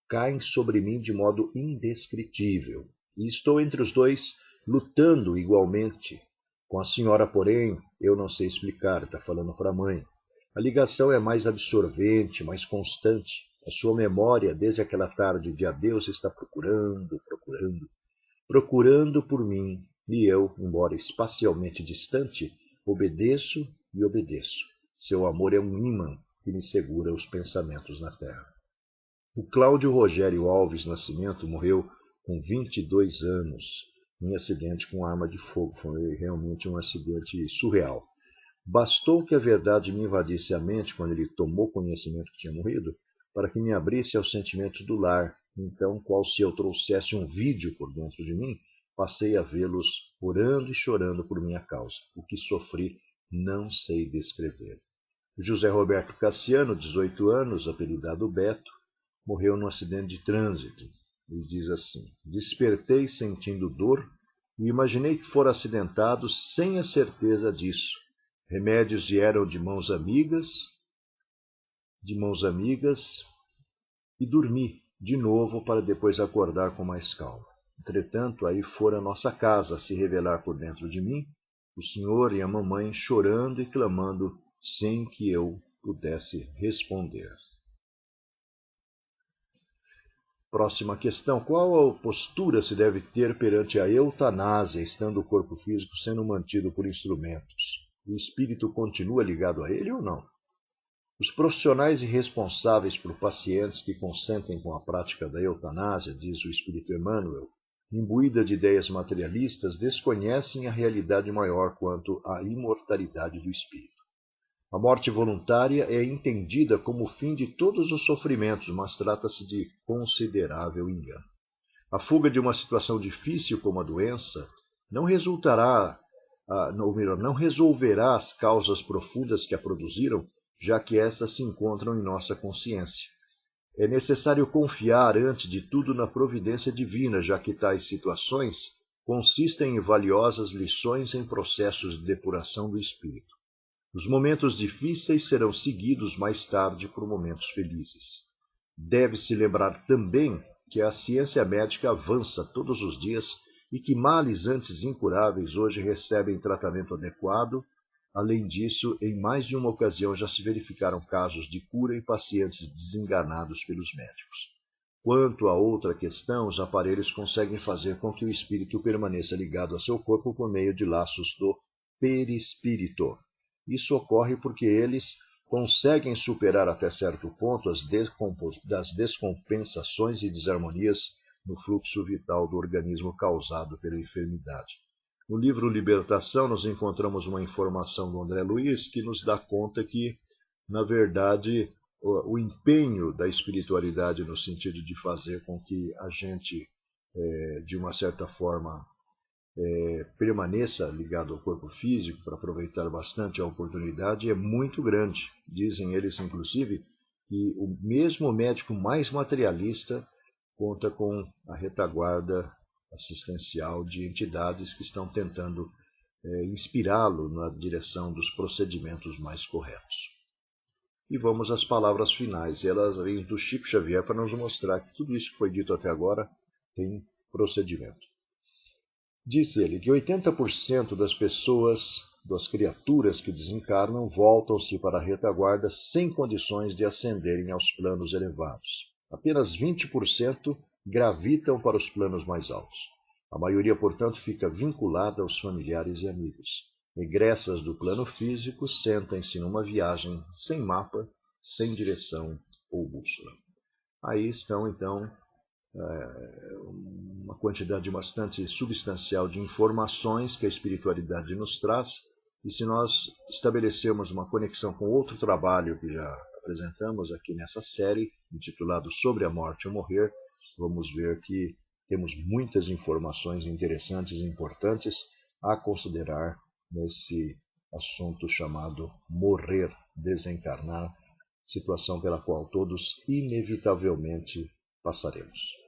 caem sobre mim de modo indescritível. E estou entre os dois lutando igualmente. Com a senhora, porém, eu não sei explicar, está falando para a mãe. A ligação é mais absorvente, mais constante. A sua memória, desde aquela tarde de adeus, está procurando por mim, e eu, embora espacialmente distante, obedeço e obedeço. Seu amor é um ímã que me segura os pensamentos na terra. O Cláudio Rogério Alves Nascimento morreu com 22 anos em acidente com arma de fogo. Foi realmente um acidente surreal. Bastou que a verdade me invadisse a mente quando ele tomou conhecimento que tinha morrido, para que me abrisse ao sentimento do lar. Então, qual se eu trouxesse um vídeo por dentro de mim, passei a vê-los orando e chorando por minha causa. O que sofri não sei descrever. José Roberto Cassiano, 18 anos, apelidado Beto, morreu num acidente de trânsito. Ele diz assim: despertei sentindo dor e imaginei que fora acidentado sem a certeza disso. Remédios vieram de mãos amigas, e dormi de novo para depois acordar com mais calma. Entretanto, aí fora a nossa casa se revelar por dentro de mim, o senhor e a mamãe chorando e clamando sem que eu pudesse responder. Próxima questão. Qual a postura se deve ter perante a eutanásia, estando o corpo físico sendo mantido por instrumentos? O espírito continua ligado a ele ou não? Os profissionais irresponsáveis por pacientes que consentem com a prática da eutanásia, diz o espírito Emmanuel, imbuída de ideias materialistas, desconhecem a realidade maior quanto à imortalidade do espírito. A morte voluntária é entendida como o fim de todos os sofrimentos, mas trata-se de considerável engano. A fuga de uma situação difícil como a doença não resolverá as causas profundas que a produziram, já que estas se encontram em nossa consciência. É necessário confiar, antes de tudo, na providência divina, já que tais situações consistem em valiosas lições em processos de depuração do espírito. Os momentos difíceis serão seguidos mais tarde por momentos felizes. Deve-se lembrar também que a ciência médica avança todos os dias e que males antes incuráveis hoje recebem tratamento adequado. Além disso, em mais de uma ocasião já se verificaram casos de cura em pacientes desenganados pelos médicos. Quanto à outra questão, os aparelhos conseguem fazer com que o espírito permaneça ligado a seu corpo por meio de laços do perispírito. Isso ocorre porque eles conseguem superar até certo ponto as descompensações e desarmonias no fluxo vital do organismo causado pela enfermidade. No livro Libertação, nós encontramos uma informação do André Luiz que nos dá conta que, na verdade, o empenho da espiritualidade no sentido de fazer com que a gente, de uma certa forma, permaneça ligado ao corpo físico para aproveitar bastante a oportunidade é muito grande. Dizem eles, inclusive, que o mesmo médico mais materialista conta com a retaguarda assistencial de entidades que estão tentando inspirá-lo na direção dos procedimentos mais corretos. E vamos às palavras finais. Elas vêm do Chico Xavier para nos mostrar que tudo isso que foi dito até agora tem procedimento. Disse ele que 80% das pessoas, das criaturas que desencarnam, voltam-se para a retaguarda sem condições de ascenderem aos planos elevados. Apenas 20% gravitam para os planos mais altos. A maioria, portanto, fica vinculada aos familiares e amigos. Egressas do plano físico, sentem-se numa viagem sem mapa, sem direção ou bússola. Aí estão, então, uma quantidade bastante substancial de informações que a espiritualidade nos traz, e se nós estabelecermos uma conexão com outro trabalho que já apresentamos aqui nessa série, intitulado Sobre a Morte e o Morrer, vamos ver que temos muitas informações interessantes e importantes a considerar nesse assunto chamado morrer, desencarnar, situação pela qual todos inevitavelmente passaremos.